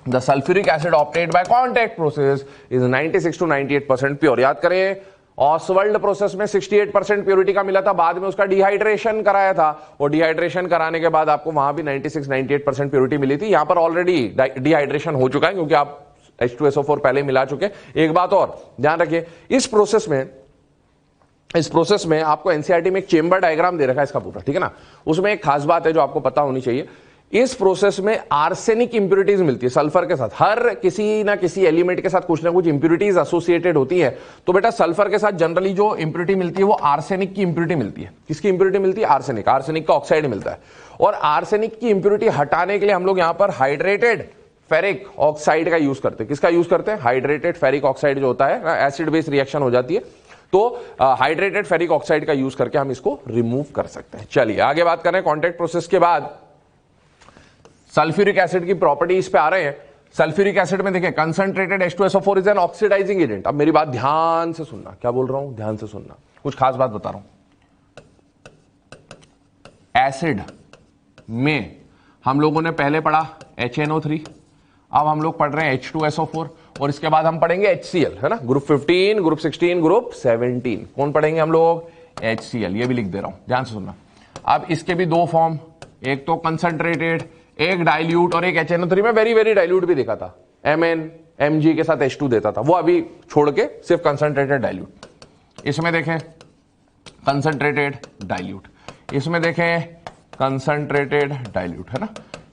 the sulphuric acid obtained by contact process is 96 to 98% pure. याद करें ऑसवर्ल्ड प्रोसेस में 68% प्योरिटी का मिला था, बाद में उसका डिहाइड्रेशन कराया था, और डिहाइड्रेशन कराने के बाद आपको वहां भी 96-98% प्योरिटी मिली थी। यहां पर ऑलरेडी डिहाइड्रेशन हो चुका है क्योंकि आप H2SO4 पहले मिला चुके। एक बात और ध्यान रखिए, इस प्रोसेस में आपको एनसीईआरटी में एक चेंबर डायग्राम दे रखा है इसका पूरा, ठीक है ना। उसमें एक खास बात है जो आपको पता होनी चाहिए, इस प्रोसेस में आर्सेनिक इंप्यूरिटीज मिलती है सल्फर के साथ। हर किसी ना किसी एलिमेंट के साथ कुछ ना कुछ इंप्यूरिटीज एसोसिएटेड होती है। तो बेटा सल्फर के साथ जनरली जो इंप्यूरिटी मिलती है वो आर्सेनिक की इंप्यूरिटी मिलती है। किसकी इंप्यूरिटी मिलती है? आर्सेनिक। आर्सेनिक का ऑक्साइड मिलता है। और आर्सेनिक की इंप्यूरिटी हटाने के लिए हम लोग यहां पर हाइड्रेटेड फेरिक ऑक्साइड का यूज करते हैं। किसका यूज करते हैं? हाइड्रेटेड फेरिक ऑक्साइड जो होता है, एसिड बेस रिएक्शन हो जाती है। तो हाइड्रेटेड फेरिक ऑक्साइड का यूज करके हम इसको रिमूव कर सकते हैं। चलिए आगे बात करें। कॉन्टैक्ट प्रोसेस के बाद सल्फ्यूरिक एसिड की प्रॉपर्टीज पे आ रहे हैं। सल्फ्यूरिक एसिड में देखें concentrated H2SO4 is an oxidising agent. अब मेरी बात ध्यान से सुनना, क्या बोल रहा हूं ध्यान से सुनना, कुछ खास बात बता रहा हूं। एसिड में हम लोगों ने पहले पढ़ा HNO3, अब हम लोग पढ़ रहे हैं H2SO4 और इसके बाद हम पढ़ेंगे HCl, है ना। ग्रुप 15, ग्रुप 16, ग्रुप 17 कौन पढ़ेंगे हम लोग? HCl। ये भी लिख दे रहा हूं, ध्यान से सुनना। अब इसके भी दो फॉर्म, एक तो कंसंट्रेटेड, एक डाइल्यूट, और एक HNO3 में वेरी वेरी डाइल्यूट भी देखा था, Mn Mg के साथ H2 देता था, वो अभी छोड़ के सिर्फ कंसंट्रेटेड डाइल्यूट। इसमें देखें कंसंट्रेटेड डाइल्यूट, इसमें देखें कंसंट्रेटेड डाइल्यूट, है ना।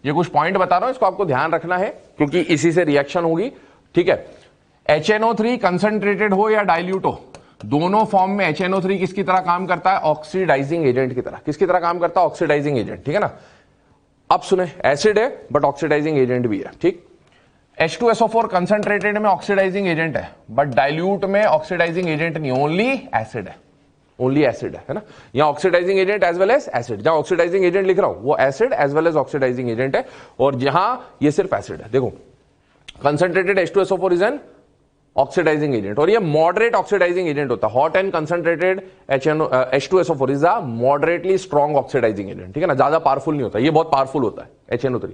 ये कुछ पॉइंट बता रहा हूं, इसको आपको ध्यान रखना है क्योंकि इसी से रिएक्शन होगी, ठीक है। HNO3 कंसंट्रेटेड हो या डाइल्यूट हो, दोनों फॉर्म में HNO3 किसकी तरह काम करता है? ऑक्सीडाइजिंग एजेंट की तरह। किसकी तरह काम करता है? ऑक्सीडाइजिंग एजेंट, ठीक है ना। अब सुने, एसिड है बट ऑक्सीडाइजिंग एजेंट भी है, ठीक। H2SO4 कंसंट्रेटेड में ऑक्सीडाइजिंग एजेंट है बट डाइल्यूट में ऑक्सीडाइजिंग एजेंट नहीं, ओनली एसिड है, ओनली एसिड है ना। यहां oxidising agent as well as acid, जहां ऑक्सीडाइजिंग एजेंट लिख रहा हूं वो acid as well as oxidising agent है, और जहां ये सिर्फ एसिड है। देखो concentrated H2SO4 is an oxidising agent, और ये मॉडरेट ऑक्सीडाइजिंग एजेंट होता है। Hot and concentrated H2SO4 is a moderately strong oxidising agent, ठीक है ना, ज्यादा पावरफुल नहीं होता, ये बहुत पावरफुल होता है HNO3।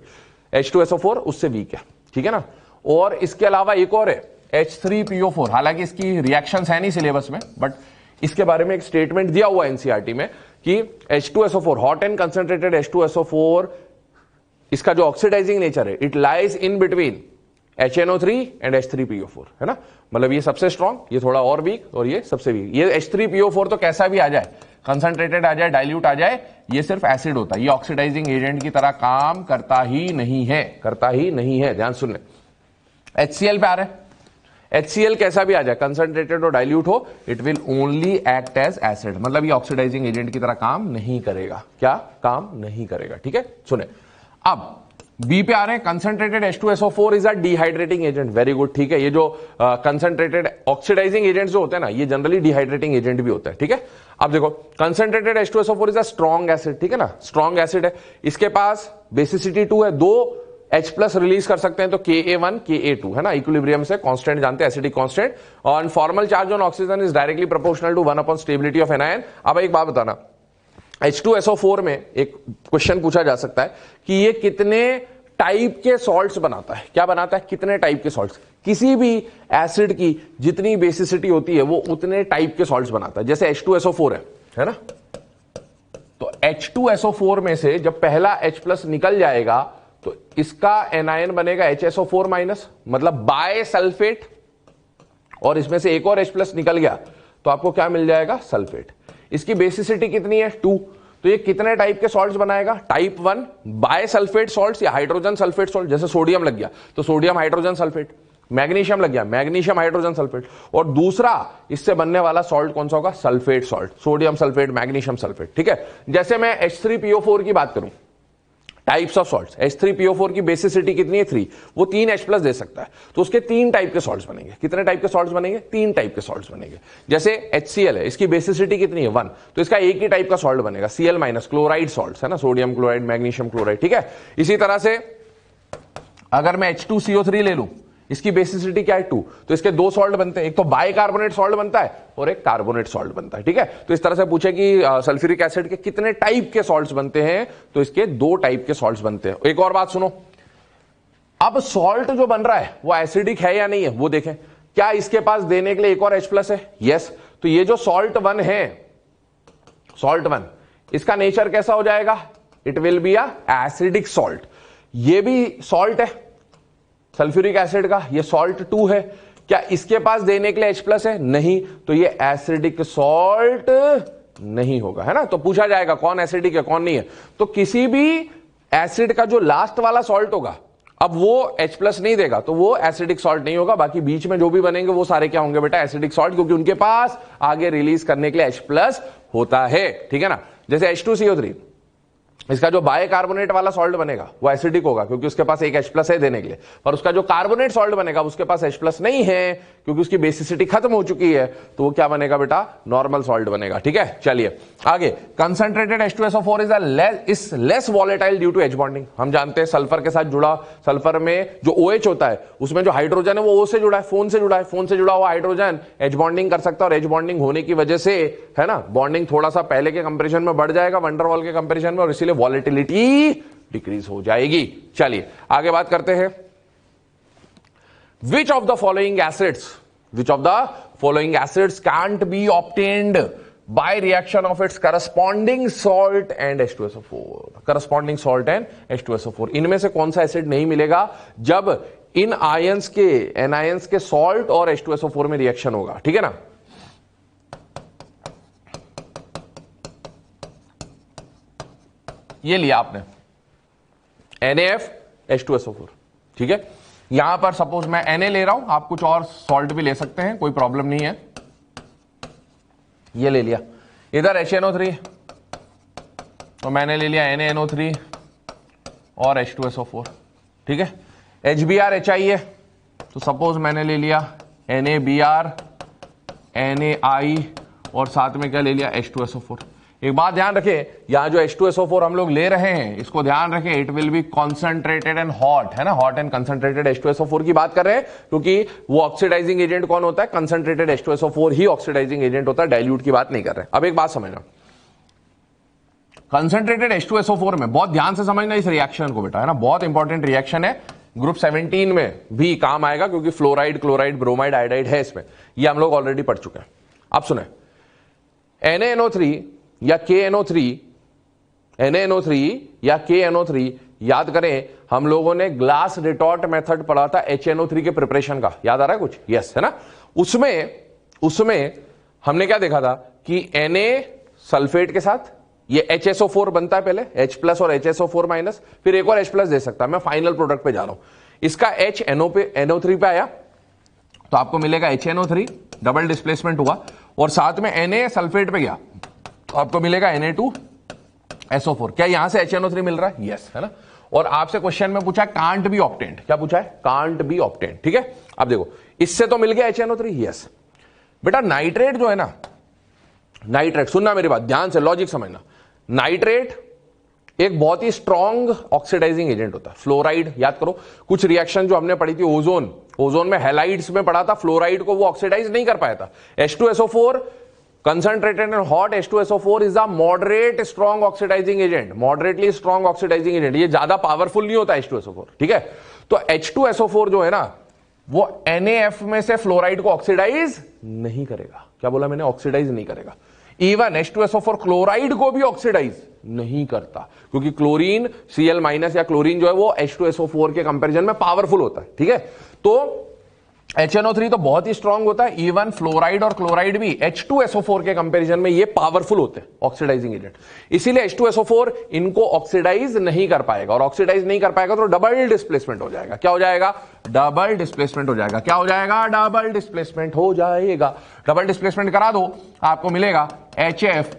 H2SO4 उससे वीक है, ठीक है ना। और इसके अलावा एक और है H3PO4, हालांकि इसकी रिएक्शंस है नहीं सिलेबस में, बट इसके बारे में एक स्टेटमेंट दिया हुआ है NCERT में कि H2SO4 hot and concentrated H2SO4 इसका जो ऑक्सीडाइजिंग नेचर है, it lies in between HNO3 and H3PO4, है ना। मतलब ये सबसे स्ट्रॉन्ग, ये थोड़ा और वीक, और ये सबसे वीक। ये H3PO4 तो कैसा भी आ जाए, कंसंट्रेटेड आ जाए, डाइल्यूट आ जाए, ये सिर्फ एसिड होता है, ये ऑक्सीडाइजिंग एजेंट की तरह काम करता ही नहीं है, करता ही नहीं है। ध्यान सुनने। HCl पे आ रहा है। HCl कैसा भी आ जाए, कंसंट्रेटेड और डाइल्यूट हो, it will only act as acid, मतलब ये ऑक्सीडाइजिंग एजेंट की तरह काम नहीं करेगा। क्या काम नहीं करेगा, ठीक है। सुने, अब बी पे आ रहे हैं। Concentrated H2SO4 is a dehydrating agent, very good, ठीक है। ये जो कंसंट्रेटेड ऑक्सीडाइजिंग एजेंट्स जो होते हैं ना, ये जनरली डिहाइड्रेटिंग एजेंट भी होता है, ठीक है। अब देखो concentrated H2SO4 is a strong acid, ठीक है ना, स्ट्रॉन्ग एसिड है, इसके पास बेसिसिटी 2 है, दो H+ रिलीज कर सकते हैं, तो Ka1 Ka2, है ना, इक्विलिब्रियम से कांस्टेंट जानते हैं, एसिडिक कांस्टेंट, और formal charge on oxygen is directly proportional to 1 upon stability of anion. अब एक बात बताना, H2SO4 में एक क्वेश्चन पूछा जा सकता है कि ये कितने टाइप के सॉल्ट्स बनाता है। क्या बनाता है? कितने टाइप के सॉल्ट्स। किसी भी एसिड की जितनी बेसिसिटी होती है वो उतने टाइप के सॉल्ट्स बनाता है। जैसे H2SO4 है ना, तो H2SO4 में से जब पहला H+ निकल जाएगा तो इसका एनायन बनेगा HSO4 माइनस, मतलब बाय सल्फेट, और इसमें से एक और H+ निकल गया तो आपको क्या मिल जाएगा? सल्फेट। इसकी बेसिसिटी कितनी है? 2। तो ये कितने टाइप के सॉल्ट्स बनाएगा? टाइप 1 बाय सल्फेट सॉल्ट्स या हाइड्रोजन सल्फेट सॉल्ट। जैसे सोडियम लग गया तो सोडियम हाइड्रोजन सल्फेट, मैग्नीशियम लग गया मैग्नीशियम हाइड्रोजन सल्फेट, और दूसरा इससे बनने वाला सॉल्ट कौन सा होगा? Sulphate salt, sodium sulphate, magnesium sulphate, ठीक है। जैसे मैं H3PO4 की बात करूं, टाइप्स ऑफ सॉल्ट्स, H3PO4 की बेसिसिटी कितनी है? 3, वो 3 H+ दे सकता है, तो उसके 3 टाइप के सॉल्ट्स बनेंगे। कितने टाइप के सॉल्ट्स बनेंगे? 3 टाइप के सॉल्ट्स बनेंगे। जैसे HCl है, इसकी बेसिसिटी कितनी है? 1, तो इसका एक ही टाइप का सॉल्ट बनेगा, Cl- क्लोराइड सॉल्ट्स, है ना, सोडियम क्लोराइड, मैग्नीशियम क्लोराइड, ठीक है। इसी तरह से अगर मैं H2CO3 ले लूं, इसकी बेसिसिटी क्या है? 2, तो इसके 2 सॉल्ट बनते हैं, एक तो बाइकार्बोनेट सॉल्ट बनता है और एक कार्बोनेट सॉल्ट बनता है, ठीक है। तो इस तरह से पूछे कि सल्फ्यूरिक एसिड के कितने टाइप के सॉल्ट्स बनते हैं, तो इसके 2 टाइप के सॉल्ट्स बनते हैं। एक और बात सुनो, अब सॉल्ट जो बन रहा है वो एसिडिक है या नहीं है वो देखें। क्या इसके पास देने के लिए एक और H+ है? यस। तो ये जो सॉल्ट 1 है, सॉल्ट 1, इसका नेचर कैसा हो जाएगा? It will be a acidic salt. ये भी सॉल्ट है सल्फ्यूरिक एसिड का, ये सॉल्ट 2 है। क्या इसके पास देने के लिए H+ है? नहीं, तो ये एसिडिक सॉल्ट नहीं होगा, है ना। तो पूछा जाएगा कौन एसिडिक है कौन नहीं है, तो किसी भी एसिड का जो लास्ट वाला सॉल्ट होगा, अब वो H+ नहीं देगा तो वो एसिडिक सॉल्ट नहीं होगा। बाकी बीच में जो भी बनेंगे वो सारे क्या होंगे बेटा? एसिडिक सॉल्ट, क्योंकि उनके पास आगे रिलीज करने के लिए H+ होता है, ठीक है ना। जैसे H2CO3, इसका जो बाइकार्बोनेट वाला सॉल्ट बनेगा वो एसिडिक होगा क्योंकि उसके पास एक H+ है देने के लिए, पर उसका जो कार्बोनेट सॉल्ट बनेगा उसके पास H+ नहीं है क्योंकि उसकी बेसिसिटी खत्म हो चुकी है, तो वो क्या बनेगा बेटा, नॉर्मल सॉल्ट बनेगा। ठीक है, चलिए आगे। Concentrated H2SO4 is less volatile due to H bonding. हम जानते हैं सल्फर के साथ जुड़ा, सल्फर में जो OH होता है उसमें जो हाइड्रोजन है वो O से जुड़ा है, फोन से जुड़ा है, फोन से जुड़ा हुआ हाइड्रोजन H बॉन्डिंग कर सकता है और H बॉन्डिंग होने की वजह से, है ना, बॉन्डिंग थोड़ा सा पहले के कंपेरिजन में बढ़ जाएगा वंडर वॉल के कंपेरिजन में, और इसीलिए वॉलेटिलिटी डिक्रीज हो जाएगी। चलिए आगे बात करते हैं। Which of the following acids can't be obtained by reaction of its corresponding salt and H2SO4? corresponding salt and H2SO4, इनमें से कौन सा एसिड नहीं मिलेगा जब इन आयंस के, एनायंस के सॉल्ट और H2SO4 में रिएक्शन होगा? ठीक है ना, ये लिया आपने NaF H2SO4। ठीक है, यहां पर सपोज मैं Na ले रहा हूं, आप कुछ और सॉल्ट भी ले सकते हैं, कोई प्रॉब्लम नहीं है। ये ले लिया, इधर HNO3 तो मैंने ले लिया NaNO3 और H2SO4। ठीक है, HBr HI है तो सपोज मैंने ले लिया NaBr NaI और साथ में क्या ले लिया, H2SO4। एक बात ध्यान रखें, यहां जो H2SO4 हम लोग ले रहे हैं इसको ध्यान रखें, it will be concentrated and hot, है ना, हॉट एंड कंसंट्रेटेड H2SO4 की बात कर रहे हैं क्योंकि वो ऑक्सीडाइजिंग एजेंट कौन होता है, कंसंट्रेटेड H2SO4 ही ऑक्सीडाइजिंग एजेंट होता है, डाइल्यूट की बात नहीं कर रहे हैं। अब एक बात समझना, कंसंट्रेटेड H2SO4 में बहुत ध्यान से समझना इस रिएक्शन को बेटा, है ना, बहुत इंपॉर्टेंट रिएक्शन है, ग्रुप 17 में भी काम आएगा क्योंकि फ्लोराइड, क्लोराइड, ब्रोमाइड, आयोडाइड है इसमें, ये हम लोग ऑलरेडी पढ़ चुके हैं। अब सुने, NaNO3 या KNO3, NaNO3 या KNO3, याद करें हम लोगों ने ग्लास रिटॉर्ट मेथड पढ़ा था HNO3 के प्रिपरेशन का, याद आ रहा है कुछ? यस, है ना। उसमें हमने क्या देखा था कि Na सल्फेट के साथ ये HSO4 बनता है, पहले H+ और HSO4-, फिर एक और H+ दे सकता है। मैं फाइनल प्रोडक्ट पे जा रहा हूं, इसका H NO3 पे आया तो आपको मिलेगा HNO3, डबल डिस्प्लेसमेंट हुआ, और साथ में Na सल्फेट पे गया तो आपको मिलेगा Na2SO4। क्या यहां से HNO3 मिल रहा है? यस, है ना। और आपसे क्वेश्चन में पूछा है कांट बी ऑब्टेन्ड, क्या पूछा है? Can't be obtained. ठीक है, अब देखो इससे तो मिल गया HNO3, यस बेटा। नाइट्रेट जो है ना, नाइट्रेट, सुनना मेरी बात ध्यान से, लॉजिक समझना, नाइट्रेट एक बहुत ही स्ट्रॉन्ग ऑक्सीडाइजिंग एजेंट होता है। फ्लोराइड, याद करो कुछ रिएक्शन जो हमने पढ़ी थी, ओजोन में हैलाइड्स में पढ़ा था, फ्लोराइड को वो ऑक्सीडाइज नहीं कर पाया था। H2SO4 concentrated and hot H2SO4 is a moderate strong oxidizing agent, moderately strong oxidizing agent, ये ज्यादा पावरफुल नहीं होता H2SO4। ठीक है, तो H2SO4 जो है ना वो NaF में से फ्लोराइड को ऑक्सीडाइज नहीं करेगा। क्या बोला मैंने? ऑक्सीडाइज नहीं करेगा। इवन H2SO4 क्लोराइड को भी ऑक्सीडाइज नहीं करता क्योंकि क्लोरीन Cl- या क्लोरीन जो है वो H2SO4 के कंपैरिजन में पावरफुल होता है। ठीक है, तो HNO3 तो बहुत ही स्ट्रांग होता है, इवन फ्लोराइड और क्लोराइड भी H2SO4 के कंपैरिजन में ये पावरफुल होते हैं ऑक्सीडाइजिंग एजेंट, इसीलिए H2SO4 इनको ऑक्सीडाइज नहीं कर पाएगा, और ऑक्सीडाइज नहीं कर पाएगा तो डबल डिस्प्लेसमेंट हो जाएगा। क्या हो जाएगा? डबल डिस्प्लेसमेंट हो जाएगा। क्या हो जाएगा? डबल डिस्प्लेसमेंट हो जाएगा। डबल डिस्प्लेसमेंट करा दो, आपको मिलेगा HF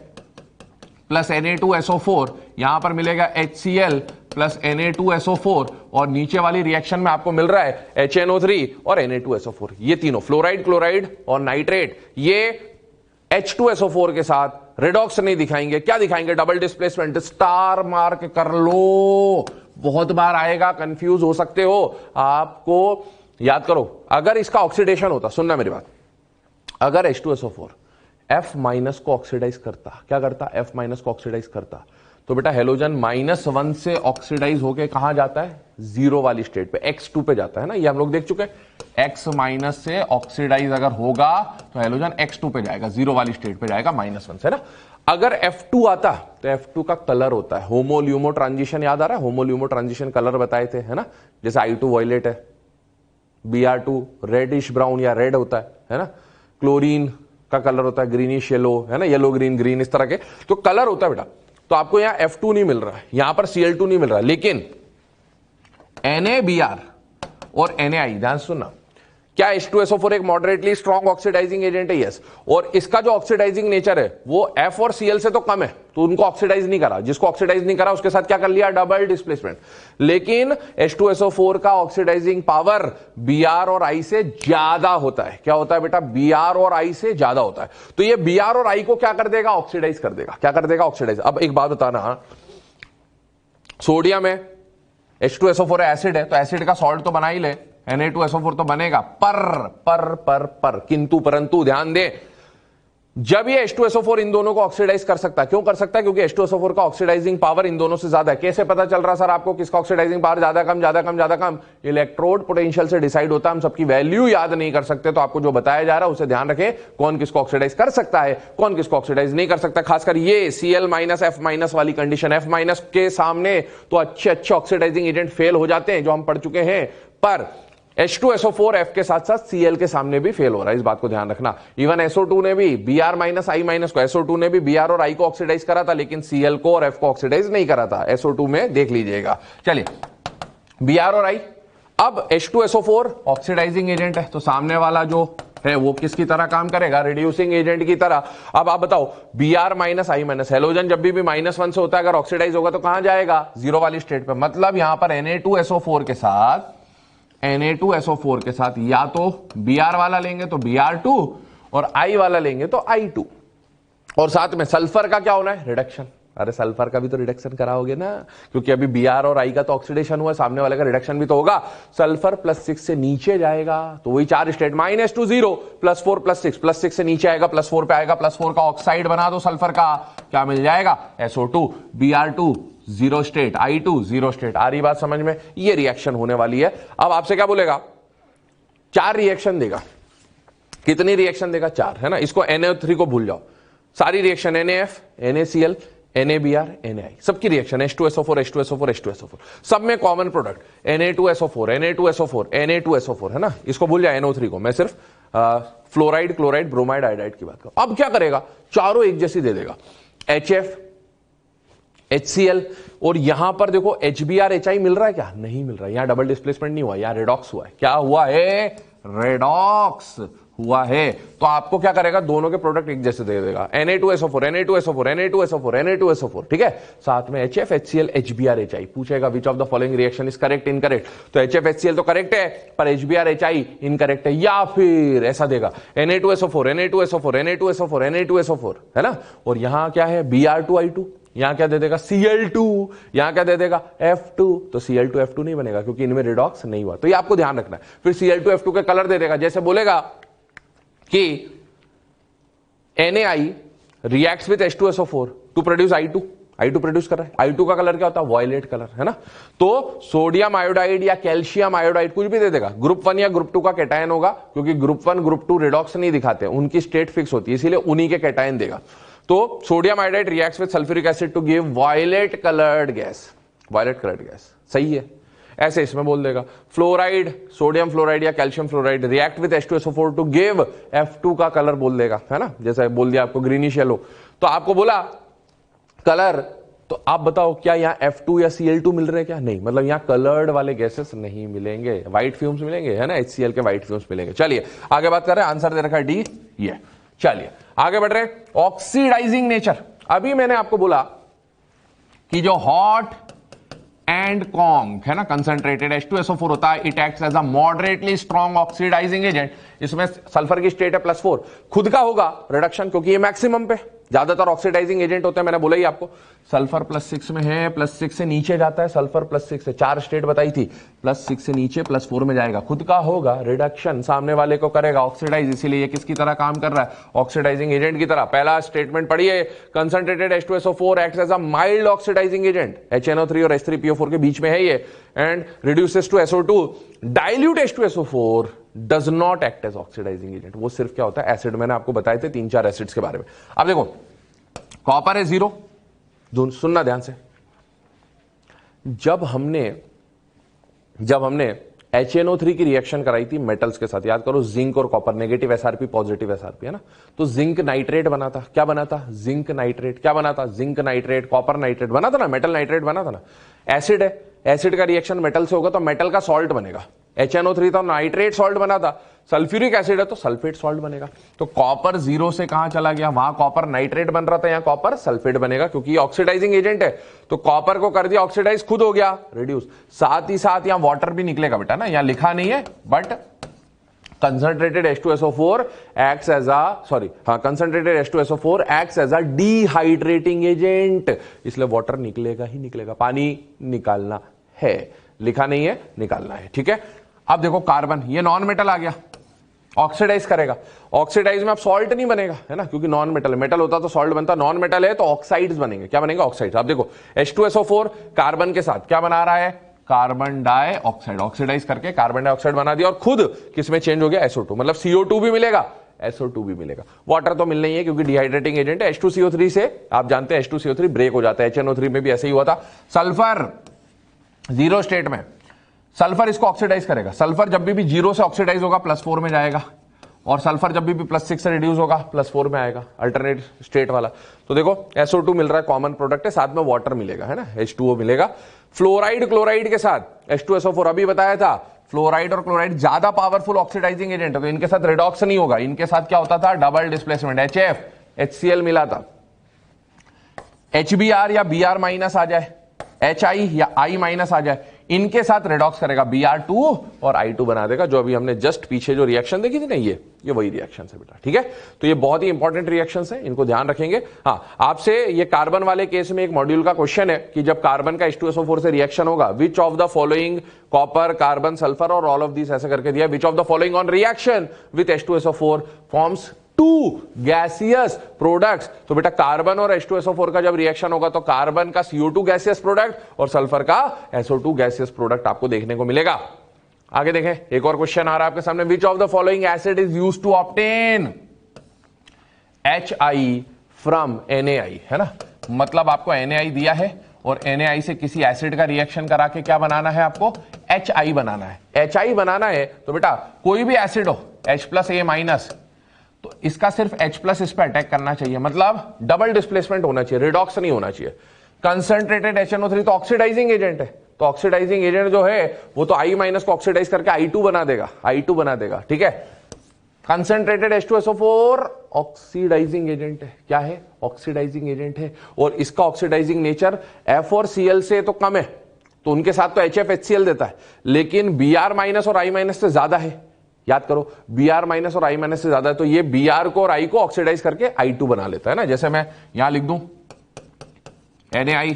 प्लस Na2SO4, यहां पर मिलेगा HCl प्लस Na2SO4, और नीचे वाली रिएक्शन में आपको मिल रहा है HNO3 और Na2SO4। ये तीनों फ्लोराइड, क्लोराइड और नाइट्रेट ये H2SO4 के साथ रिडॉक्स नहीं दिखाएंगे। क्या दिखाएंगे? Double displacement. स्टार मार्क कर लो, बहुत बार आएगा, कंफ्यूज हो सकते हो। आपको याद करो, अगर इसका ऑक्सीडेशन होता, सुनना मेरी बात, अगर H2SO4 F- को ऑक्सीडाइज करता, क्या करता? F- को ऑक्सीडाइज करता, तो बेटा हेलोजन -1 से ऑक्सीडाइज होके कहां जाता है? 0 वाली स्टेट पे, X2 पे जाता है ना, ये हम लोग देख चुके हैं। X- से ऑक्सीडाइज अगर होगा तो हेलोजन X2 पे जाएगा, 0 वाली स्टेट पे जाएगा -1 से, है ना। अगर F2 आता तो F2 का कलर होता है होमोल्यूमो ट्रांजिशन, याद आ रहा है? होमोल्यूमो ट्रांजिशन कलर बताए थे, है ना, जैसे I2 वॉयलेट है, Br2 रेडिश ब्राउन या रेड होता है ना। क्लोरीन का कलर होता है ग्रीनिश येलो, है ना, येलो ग्रीन ग्रीन, इस तरह के तो कलर होता है बेटा। तो आपको यहां F2 नहीं मिल रहा है, यहां पर Cl2 नहीं मिल रहा है, लेकिन NaBr और NaI, ध्यान सुनना, क्या H2SO4 एक मॉडरेटली स्ट्रॉन्ग ऑक्सीडाइजिंग एजेंट है? यस। और इसका जो ऑक्सीडाइजिंग नेचर है वो F और Cl से तो कम है, तो उनको ऑक्सीडाइज नहीं करा। जिसको ऑक्सीडाइज नहीं करा उसके साथ क्या कर लिया? Double displacement. लेकिन H2SO4 का ऑक्सीडाइजिंग पावर Br और I से ज्यादा होता है। क्या होता है बेटा? Br और I से ज्यादा होता है। तो ये Br और I को क्या कर देगा? ऑक्सीडाइज कर देगा। क्या कर देगा? ऑक्सीडाइज। अब एक बात बताना, सोडियम है, H2SO4 एसिड है, तो एसिड का सॉल्ट तो बना ही ले, Na2SO4 तो बनेगा, पर किंतु परंतु ध्यान दे, जब ये H2SO4 इन दोनों को ऑक्सीडाइज कर सकता है। क्यों कर सकता है? क्योंकि H2SO4 का ऑक्सीडाइजिंग पावर इन दोनों से ज्यादा है। कैसे पता चल रहा सर आपको किसका ऑक्सीडाइजिंग पावर ज्यादा कम ज्यादा कम ज्यादा कम? इलेक्ट्रोड पोटेंशियल से डिसाइड होता है। हम सबकी वैल्यू याद नहीं कर सकते, तो आपको जो बताया जा रहा है उसे ध्यान रखें, कौन किसको ऑक्सीडाइज कर सकता है, कौन किसको ऑक्सीडाइज नहीं कर सकता। खासकर ये Cl-F- वाली कंडीशन, F- के सामने तो अच्छे अच्छे ऑक्सीडाइजिंग एजेंट फेल हो जाते हैं जो हम पढ़ चुके हैं, पर H2SO4 F के साथ साथ Cl के सामने भी फेल हो रहा है, इस बात को ध्यान रखना। इवन SO2 ने भी Br- I- को, SO2 ने भी Br और I को ऑक्सीडाइज करा था, लेकिन Cl को और F को ऑक्सीडाइज नहीं करा था। SO2 में देख लीजिएगा। चलिए, Br और I, अब H2SO4 ऑक्सीडाइजिंग एजेंट है, तो सामने वाला जो है वो किसकी तरह काम करेगा? रिड्यूसिंग एजेंट की तरह। अब आप बताओ, Br- I-, हेलोजन जब भी -1 से होता है, अगर ऑक्सीडाइज होगा तो कहां जाएगा? जीरो वाली स्टेट पे। मतलब यहां पर Na2SO4 के साथ या तो Br वाला लेंगे तो Br2 और I वाला लेंगे तो I2, और साथ में सल्फर का क्या होना है? रिडक्शन। अरे सल्फर का भी तो रिडक्शन कराओगे ना, क्योंकि अभी Br और I का तो ऑक्सीडेशन हुआ है, सामने वाले का रिडक्शन भी तो होगा। सल्फर +6 से नीचे जाएगा तो वही 4 स्टेट, -2 0, +4 +6, +6 से नीचे आएगा, +4 पे आएगा, +4 का ऑक्साइड बना दो सल्फर का, क्या मिल जाएगा? SO2, Br2 0 state, I2 0 state. आ रही बात समझ में? ये रिएक्शन होने वाली है। अब आपसे क्या बोलेगा? 4 रिएक्शन देगा। कितनी रिएक्शन देगा? 4, है ना। इसको NO3 को भूल जाओ, सारी reaction NAF, NaCl, NaBr, NaI, सबकी रिएक्शन H2SO4 H2SO4 H2SO4, सब में common product Na2SO4 Na2SO4 Na2SO4, है ना। इसको भूल जाए NO3 को, मैं सिर्फ फ्लोराइड, क्लोराइड, ब्रोमाइड, आयोडाइड की बात करूं। अब क्या करेगा? चारों एक जैसी दे देगा, HF, HCl, और यहां पर देखो HBr HI मिल रहा है क्या? नहीं मिल रहा है। यहां डबल डिस्प्लेसमेंट नहीं हुआ, यहां रेडॉक्स हुआ है। क्या हुआ है? रेडॉक्स हुआ है। तो आपको क्या करेगा? दोनों के प्रोडक्ट एक जैसे दे देगा, Na2SO4 Na2SO4 Na2SO4 Na2SO4, ठीक है। साथ में HF, HCl, HBr HI। पूछेगा विच of the following reaction is correct, incorrect? तो HF HCl तो करेक्ट है, पर HBr HI इनकरेक्ट है। या फिर ऐसा देगा, Na2SO4 Na2SO4 Na2SO4 Na2SO4, है ना। और यहां क्या है? Br2 I2, यहां क्या दे देगा? Cl2, यहां क्या दे देगा? F2। तो Cl2 F2 नहीं बनेगा क्योंकि इनमें रिडॉक्स नहीं हुआ, तो ये आपको ध्यान रखना है। फिर Cl2 F2 के कलर दे देगा, जैसे बोलेगा कि NaI reacts with H2SO4 to produce I2, I2 produce कर रहा है। I2 का कलर क्या होता है? वॉयलेट कलर, है ना। तो सोडियम आयोडाइड या कैल्शियम आयोडाइड कुछ भी दे देगा, ग्रुप 1 या ग्रुप 2 का कैटायन होगा, क्योंकि ग्रुप 1 ग्रुप 2 रिडॉक्स नहीं दिखाते, उनकी स्टेट फिक्स होती है, इसीलिए उन्हीं के कैटायन देगा। तो sodium iodide reacts with sulphuric acid to give violet coloured gas, violet coloured gas, सही है। ऐसे इसमें बोल देगा फ्लोराइड, सोडियम फ्लोराइड या calcium fluoride react with H2SO4 to give F2 का कलर बोल देगा, है ना। जैसे बोल दिया आपको ग्रीनिश येलो, तो आपको बोला कलर, तो आप बताओ क्या यहां F2 या Cl2 मिल रहे हैं क्या? नहीं, मतलब यहां कलर्ड वाले गैसेस नहीं मिलेंगे, व्हाइट फ्यूम्स मिलेंगे, है ना, HCl के व्हाइट फ्यूम्स मिलेंगे। चलिए आगे बात कर रहे हैं, आंसर दे रखा है डी, ये। चलिए आगे बढ़ रहे हैं, ऑक्सीडाइजिंग नेचर। अभी मैंने आपको बोला कि जो हॉट एंड कॉन्क है ना, कंसंट्रेटेड H2SO4 होता है, it acts as a moderately strong oxidising agent. इसमें सल्फर की स्टेट है +4, खुद का होगा रिडक्शन क्योंकि ये मैक्सिमम पे, ज्यादातर ऑक्सीडाइजिंग एजेंट होते हैं, मैंने बोला ही आपको। सल्फर +6 में है, +6 से नीचे जाता है, सल्फर +6 से 4 स्टेट बताई थी, +6 से नीचे +4 में जाएगा, खुद का होगा रिडक्शन, सामने वाले को करेगा ऑक्सीडाइज, इसीलिए ये किसकी तरह काम कर रहा है? ऑक्सीडाइजिंग एजेंट की तरह। पहला स्टेटमेंट पढ़िए, concentrated H2SO4 acts as a mild oxidising agent, HNO3 और H3PO4 के बीच में है ये, and reduces to SO2। Dilute H2SO4 does not act as oxidising agent, वो सिर्फ क्या होता है? एसिड। मैंने आपको बताए थे 3-4 एसिड्स के बारे में। अब देखो, कॉपर है 0, सुनना ध्यान से, जब हमने HNO3 की रिएक्शन कराई थी मेटल्स के साथ, याद करो, जिंक और copper, negative SRP positive SRP, है ना, तो जिंक नाइट्रेट बना था। क्या बना था? Zinc nitrate. क्या बना था? जिंक नाइट्रेट, कॉपर नाइट्रेट बना था ना, मेटल नाइट्रेट बना था ना। एसिड है, एसिड का रिएक्शन मेटल से होगा तो मेटल का सॉल्ट बनेगा, HNO3 तो नाइट्रेट सॉल्ट बना था, सल्फ्यूरिक एसिड है तो सल्फेट सॉल्ट बनेगा। तो कॉपर 0 से कहां चला गया, वहां कॉपर नाइट्रेट बन रहा था, यहां कॉपर सल्फेट बनेगा क्योंकि ये ऑक्सीडाइजिंग एजेंट है। तो कॉपर को कर दिया ऑक्सीडाइज, खुद हो गया रिड्यूस। साथ ही साथ यहां वाटर भी निकलेगा बेटा ना, यहां लिखा नहीं है but concentrated H2SO4 acts as a concentrated H2SO4 acts as a dehydrating agent, इसलिए वाटर निकलेगा ही निकलेगा, पानी निकालना है, लिखा नहीं है निकालना है, ठीक है। अब देखो कार्बन, ये नॉन मेटल आ गया, ऑक्सीडाइज करेगा, ऑक्सीडाइज में अब सॉल्ट नहीं बनेगा है ना, क्योंकि नॉन मेटल, मेटल होता तो सॉल्ट बनता, नॉन मेटल है तो ऑक्साइड्स बनेंगे। क्या बनेगा, ऑक्साइड। अब देखो H2SO4 कार्बन के साथ क्या बना रहा है, कार्बन डाइऑक्साइड, ऑक्सीडाइज करके कार्बन डाइऑक्साइड बना दिया और खुद किसमें चेंज हो गया, SO2, मतलब CO2 भी मिलेगा, SO2 भी मिलेगा। वाटर तो मिलना ही है क्योंकि डिहाइड्रेटिंग एजेंट है। H2CO3 से आप जानते हैं H2CO3 ब्रेक हो जाता है, HNO3 में भी ऐसे ही हुआ था। सल्फर 0 स्टेट में, सल्फर इसको ऑक्सीडाइज करेगा, सल्फर जब भी 0 से ऑक्सीडाइज होगा +4 में जाएगा, और सल्फर जब भी +6 से रिड्यूस होगा +4 में आएगा, अल्टरनेट स्टेट वाला। तो देखो SO2 मिल रहा है, कॉमन प्रोडक्ट है, साथ में वाटर मिलेगा है ना, H2O मिलेगा। फ्लोराइड क्लोराइड के साथ H2SO4 अभी बताया था, फ्लोराइड और क्लोराइड ज्यादा पावरफुल ऑक्सीडाइजिंग एजेंट है, तो इनके साथ रिडॉक्स नहीं होगा, इनके साथ क्या होता था, डबल डिस्प्लेसमेंट, HF HCl मिला था, HBr या Br माइनस आ जाए, HI या I माइनस आ जाए, इनके साथ रिडॉक्स करेगा, Br2 और I2 बना देगा, जो अभी हमने जस्ट पीछे जो रिएक्शन देखी थी ना, ये वही रिएक्शन है बेटा, ठीक है। तो ये बहुत ही इंपॉर्टेंट रिएक्शंस हैं, इनको ध्यान रखेंगे। हाँ, आपसे ये कार्बन वाले केस में एक मॉड्यूल का क्वेश्चन है कि जब कार्बन का H2SO4 से रिएक्शन होगा, विच of the following, copper, carbon, sulphur और ऑल ऑफ दिस, ऐसे करके दिया, विच of the following on reaction with H2SO4 forms 2 gaseous products. तो बेटा कार्बन और H2SO4 का जब रिएक्शन होगा तो कार्बन का CO2 गैसियस प्रोडक्ट और सल्फर का SO2 गैसियस प्रोडक्ट आपको देखने को मिलेगा। आगे देखें, एक और क्वेश्चन आ रहा है आपके सामने, which of the following acid is used to obtain HI from NaI, है ना, मतलब आपको NaI दिया है और NaI से किसी एसिड का रिएक्शन करा के क्या बनाना है, आपको HI बनाना है। HI बनाना है तो बेटा कोई भी एसिड हो H+A-, तो इसका सिर्फ H+ इस पर अटैक करना चाहिए, मतलब डबल डिस्प्लेसमेंट होना चाहिए, रिडॉक्स नहीं होना चाहिए। कंसंट्रेटेड HNO3 तो ऑक्सीडाइजिंग एजेंट है, तो ऑक्सीडाइजिंग एजेंट जो है वो तो I- को ऑक्सीडाइज करके I2 बना देगा, ठीक है। कंसंट्रेटेड H2SO4 ऑक्सीडाइजिंग एजेंट है, क्या है, ऑक्सीडाइजिंग एजेंट है, और इसका ऑक्सीडाइजिंग नेचर F और Cl से तो कम है, तो उनके साथ तो HF HCl देता है, लेकिन Br- और I- से ज्यादा है, याद करो Br- और I- से ज्यादा है, तो ये Br को और I को ऑक्सीडाइज करके I2 बना लेता है ना। जैसे मैं यहां लिख दूं NaI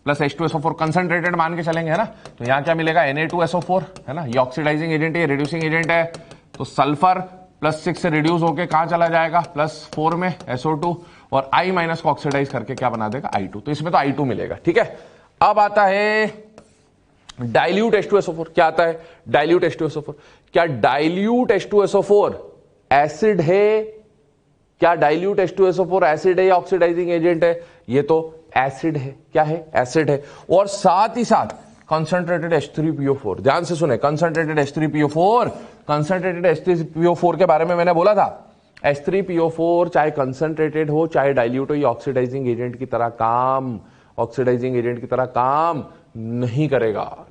प्लस H2SO4 कंसंट्रेटेड मान के चलेंगे, है ना, तो यहां क्या मिलेगा, Na2SO4, है ना, ये ऑक्सीडाइजिंग एजेंट है, रिड्यूसिंग एजेंट है, तो सल्फर +6 से रिड्यूस होकर कहां चला जाएगा, +4 में SO2, और I- को ऑक्सीडाइज करके क्या बना देगा, I2, तो इसमें तो I2 मिलेगा, ठीक है। अब आता है डाइल्यूट H2SO4, क्या आता है, डाइल्यूट H2SO4, क्या डाइल्यूट H2SO4 एसिड है, क्या डाइल्यूट H2SO4 एसिड है या ऑक्सीडाइजिंग एजेंट है, ये तो एसिड है, क्या है, एसिड है, और साथ ही साथ कंसंट्रेटेड H3PO4, ध्यान से सुने, कंसंट्रेटेड H3PO4 के बारे में मैंने बोला था, H3PO4 चाहे कंसंट्रेटेड हो चाहे डाइल्यूट हो, ये ऑक्सीडाइजिंग एजेंट की तरह काम नहीं करेगा।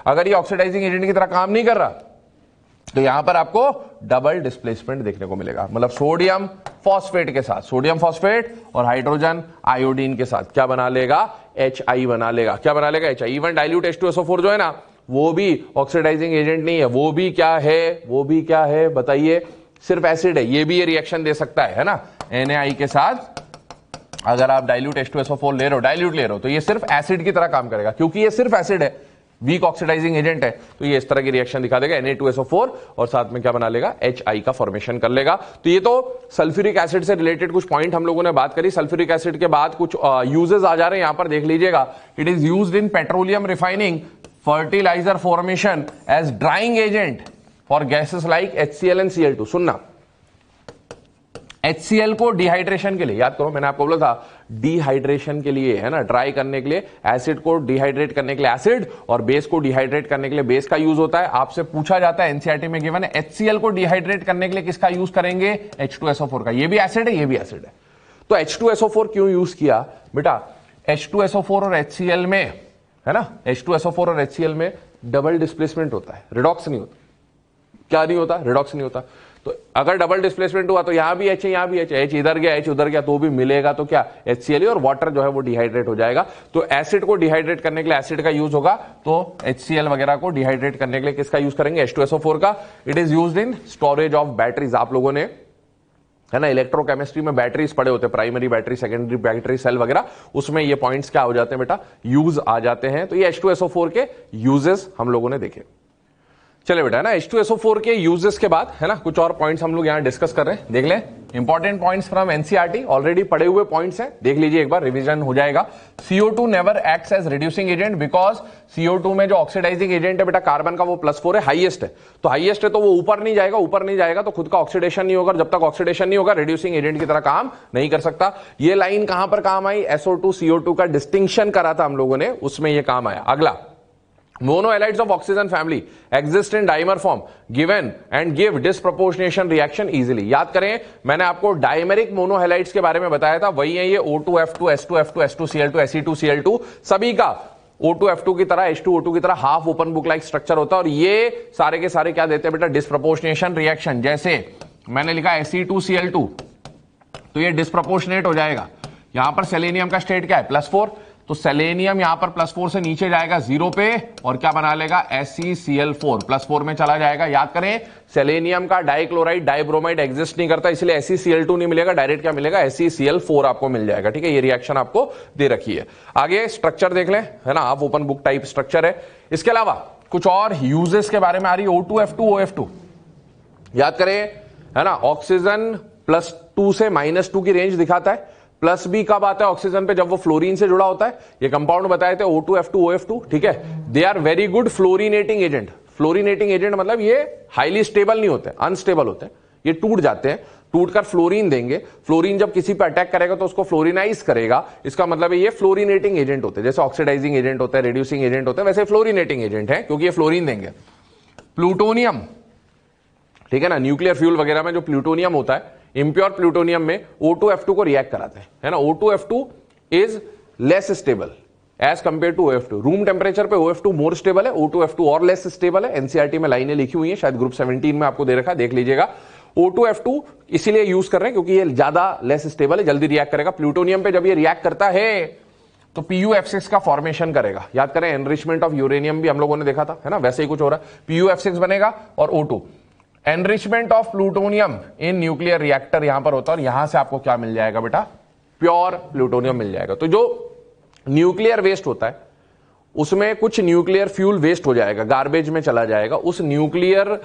अगर ये ऑक्सीडाइजिंग एजेंट की तरह काम नहीं कर रहा तो यहां पर आपको डबल डिस्प्लेसमेंट देखने को मिलेगा, मतलब सोडियम फॉस्फेट के साथ, सोडियम फॉस्फेट और हाइड्रोजन आयोडीन के साथ क्या बना लेगा, HI बना लेगा, क्या बना लेगा, HI। इवन डाइल्यूट H2SO4 जो है ना, वो भी ऑक्सीडाइजिंग एजेंट नहीं है, वो भी क्या है बताइए, सिर्फ एसिड है, ये भी ये रिएक्शन दे सकता है ना, NaI के साथ अगर आप डाइल्यूट H2SO4 ले रहे हो तो ये सिर्फ एसिड की तरह काम करेगा, क्योंकि ये सिर्फ एसिड है, वीक ऑक्सीडाइजिंग एजेंट है, तो ये इस तरह की रिएक्शन दिखा देगा, Na2SO4 और साथ में क्या बना लेगा, HI का फॉर्मेशन कर लेगा। तो ये तो सल्फ्यूरिक एसिड से रिलेटेड कुछ पॉइंट हम लोगों ने बात करी। सल्फ्यूरिक एसिड के बाद कुछ यूजेस आ जा रहे हैं, यहां पर देख लीजिएगा, it is used in petroleum refining, fertiliser formation, as drying agent for gases like HCl and Cl2। सुनना, HCl को डिहाइड्रेशन के लिए, याद करो मैंने आपको बोला था डिहाइड्रेशन के लिए, है ना, ड्राई करने के लिए, एसिड को डिहाइड्रेट करने के लिए एसिड और बेस को डिहाइड्रेट करने के लिए बेस का यूज होता है। आपसे पूछा जाता है, एनसीईआरटी में गिवन है, HCl को डिहाइड्रेट करने के लिए किसका यूज करेंगे, H2SO4 का। ये भी एसिड है, ये भी एसिड है, तो H2SO4 क्यों यूज किया बेटा, H2SO4 और HCl में, है ना, H2SO4 और HCl में डबल डिस्प्लेसमेंट होता है, रिडॉक्स नहीं होता। क्या नहीं होता? रिडॉक्स नहीं होता। तो अगर डबल डिस्प्लेसमेंट हुआ तो यहां भी एच है, यहां भी एच है, एच इधर गया एच उधर गया तो भी मिलेगा, तो क्या HCl और वाटर जो है वो डिहाइड्रेट हो जाएगा। तो एसिड को डिहाइड्रेट करने के लिए एसिड का यूज होगा, तो HCl वगैरह को डिहाइड्रेट करने के लिए किसका यूज करेंगे? H2SO4 का। It is used in storage of batteries. आप लोगों ने, है ना, इलेक्ट्रोकेमिस्ट्री में बैटरीज पड़े होते हैं, primary battery, secondary battery, cell वगैरह, उसमें ये पॉइंट्स क्या हो जाते हैं बेटा? यूज आ जाते हैं। तो ये H2SO4 के यूजेस हम लोगों ने देखे। चले बेटा, है ना, H2SO4 के यूजेस के बाद, है ना, कुछ और पॉइंट्स हम लोग यहां डिस्कस कर रहे हैं, देख लें। Important points from NCERT, already पढ़े हुए पॉइंट्स हैं, देख लीजिए एक बार, रिवीजन हो जाएगा। CO2 never acts as reducing agent because CO2 में जो ऑक्सीडाइजिंग एजेंट है बेटा कार्बन का वो +4 है, हाईएस्ट है। तो हाईएस्ट है तो वो ऊपर नहीं जाएगा, ऊपर नहीं जाएगा तो खुद का ऑक्सीडेशन नहीं होगा, जब तक ऑक्सीडेशन नहीं होगा रिड्यूसिंग एजेंट की तरह काम नहीं कर सकता। ये लाइन कहां पर काम आई? SO2 CO2 का डिस्टिंक्शन करा था हम लोगों ने, उसमें ये काम आया। अगला, monohalides of oxygen family exist in dimer form given and give disproportionation reaction easily। याद करें, मैंने आपको डायमेरिक मोनोहैलाइड्स के बारे में बताया था, वही है ये O2F2 S2F2 S2Cl2 Se2Cl2, सभी का O2F2 की तरह H2O2 की तरह half open book like structure होता है, और ये सारे के सारे क्या देते हैं बेटा? Disproportionation reaction. जैसे मैंने लिखा Se2Cl2, तो ये डिस्प्रोपोर्शनेट हो जाएगा। यहां पर सेलेनियम का स्टेट क्या है? +4, तो सेलेनियम यहां पर +4 से नीचे जाएगा 0 पे, और क्या बना लेगा? SeCl4, +4 में चला जाएगा। याद करें, सेलेनियम का डाइक्लोराइड डाइब्रोमाइड एग्जिस्ट नहीं करता, इसलिए SeCl2 नहीं मिलेगा, डायरेक्ट क्या मिलेगा? SeCl4 आपको मिल जाएगा। ठीक है, ये रिएक्शन आपको दे रखी है। आगे स्ट्रक्चर देख लें, है ना, आप ओपन बुक टाइप स्ट्रक्चर है। इसके अलावा कुछ और यूजेस के बारे में आ रही है। O2F2 OF2, याद करें, है ना, ऑक्सीजन +2 से -2 की रेंज दिखाता है। प्लस बी कब आता है ऑक्सीजन पे? जब वो फ्लोरीन से जुड़ा होता है। ये कंपाउंड बताए थे O2F2 OF2, ठीक है। They are very good fluorinating agent. Fluorinating agent मतलब ये हाईली स्टेबल नहीं होते, अनस्टेबल होते हैं, ये टूट जाते हैं, टूटकर फ्लोरीन देंगे। फ्लोरीन जब किसी पे अटैक करेगा तो उसको फ्लोरिनाइज करेगा, इसका मतलब है ये फ्लोरिनेटिंग एजेंट होते हैं। जैसे ऑक्सीडाइजिंग एजेंट होता है, रिड्यूसिंग एजेंट होता है, वैसे फ्लोरिनेटिंग एजेंट है, क्योंकि ये फ्लोरीन देंगे। प्लूटोनियम, ठीक है ना, न्यूक्लियर फ्यूल वगैरह में जो प्लूटोनियम होता है, इंप्योर प्लूटोनियम में O2F2 को रिएक्ट कराते हैं, है ना। O2F2 is less stable as compare to OF2। Room temperature पे OF2 मोर स्टेबल है, O2F2 और लेस स्टेबल है। एनसीईआरटी में लाइनें लिखी हुई है, शायद ग्रुप 17 में आपको दे रखा है, देख लीजिएगा। O2F2 इसीलिए यूज कर रहे हैं क्योंकि ये ज्यादा लेस स्टेबल है, जल्दी रिएक्ट करेगा। प्लूटोनियम पे जब ये रिएक्ट करता है तो PuF6 का फॉर्मेशन करेगा। याद करें, एनरिचमेंट ऑफ यूरेनियम भी हम लोगों ने देखा था, है ना, वैसे ही कुछ हो रहा है। PuF6 बनेगा और O2। Enrichment of plutonium in nuclear reactor यहां पर होता है, और यहां से आपको क्या मिल जाएगा बेटा? प्योर प्लूटोनियम मिल जाएगा। तो जो न्यूक्लियर वेस्ट होता है उसमें कुछ न्यूक्लियर फ्यूल वेस्ट हो जाएगा, गार्बेज में चला जाएगा। उस न्यूक्लियर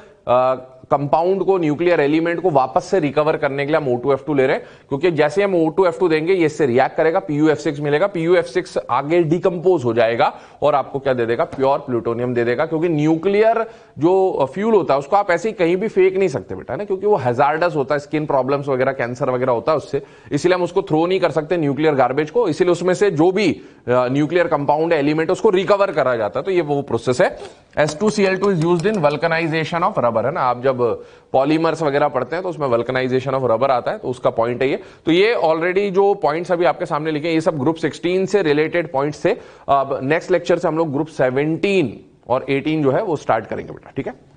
कंपाउंड को, न्यूक्लियर एलिमेंट को वापस से रिकवर करने के लिए हम O2F2 ले रहे हैं, क्योंकि जैसे हम O2F2 देंगे ये इससे रिएक्ट करेगा, PuF6 मिलेगा। PuF6 आगे डिकम्पोज हो जाएगा और आपको क्या दे देगा? प्योर प्लूटोनियम दे देगा। क्योंकि न्यूक्लियर जो फ्यूल होता है उसको आप ऐसे ही कहीं भी फेंक नहीं सकते बेटा, ना, क्योंकि वो हैजार्डस होता है, स्किन प्रॉब्लम्स वगैरह, कैंसर वगैरह होता है उससे, इसलिए हम उसको थ्रो नहीं कर सकते न्यूक्लियर गार्बेज को। इसलिए उसमें से जो भी न्यूक्लियर कंपाउंड एलिमेंट है उसको रिकवर करा जाता है। तो ये वो प्रोसेस है। S2Cl2 is used in vulcanisation of rubber, है ना। आप जब पॉलीमर्स वगैरह पढ़ते हैं तो उसमें वल्कनाइजेशन ऑफ रबर आता है, तो उसका पॉइंट है ये। तो ये ऑलरेडी जो पॉइंट्स अभी आपके सामने लिखे, ये सब ग्रुप 16 से रिलेटेड पॉइंट्स थे। अब नेक्स्ट लेक्चर से हम लोग ग्रुप 17 और 18 जो है वो स्टार्ट करेंगे बेटा, ठीक है।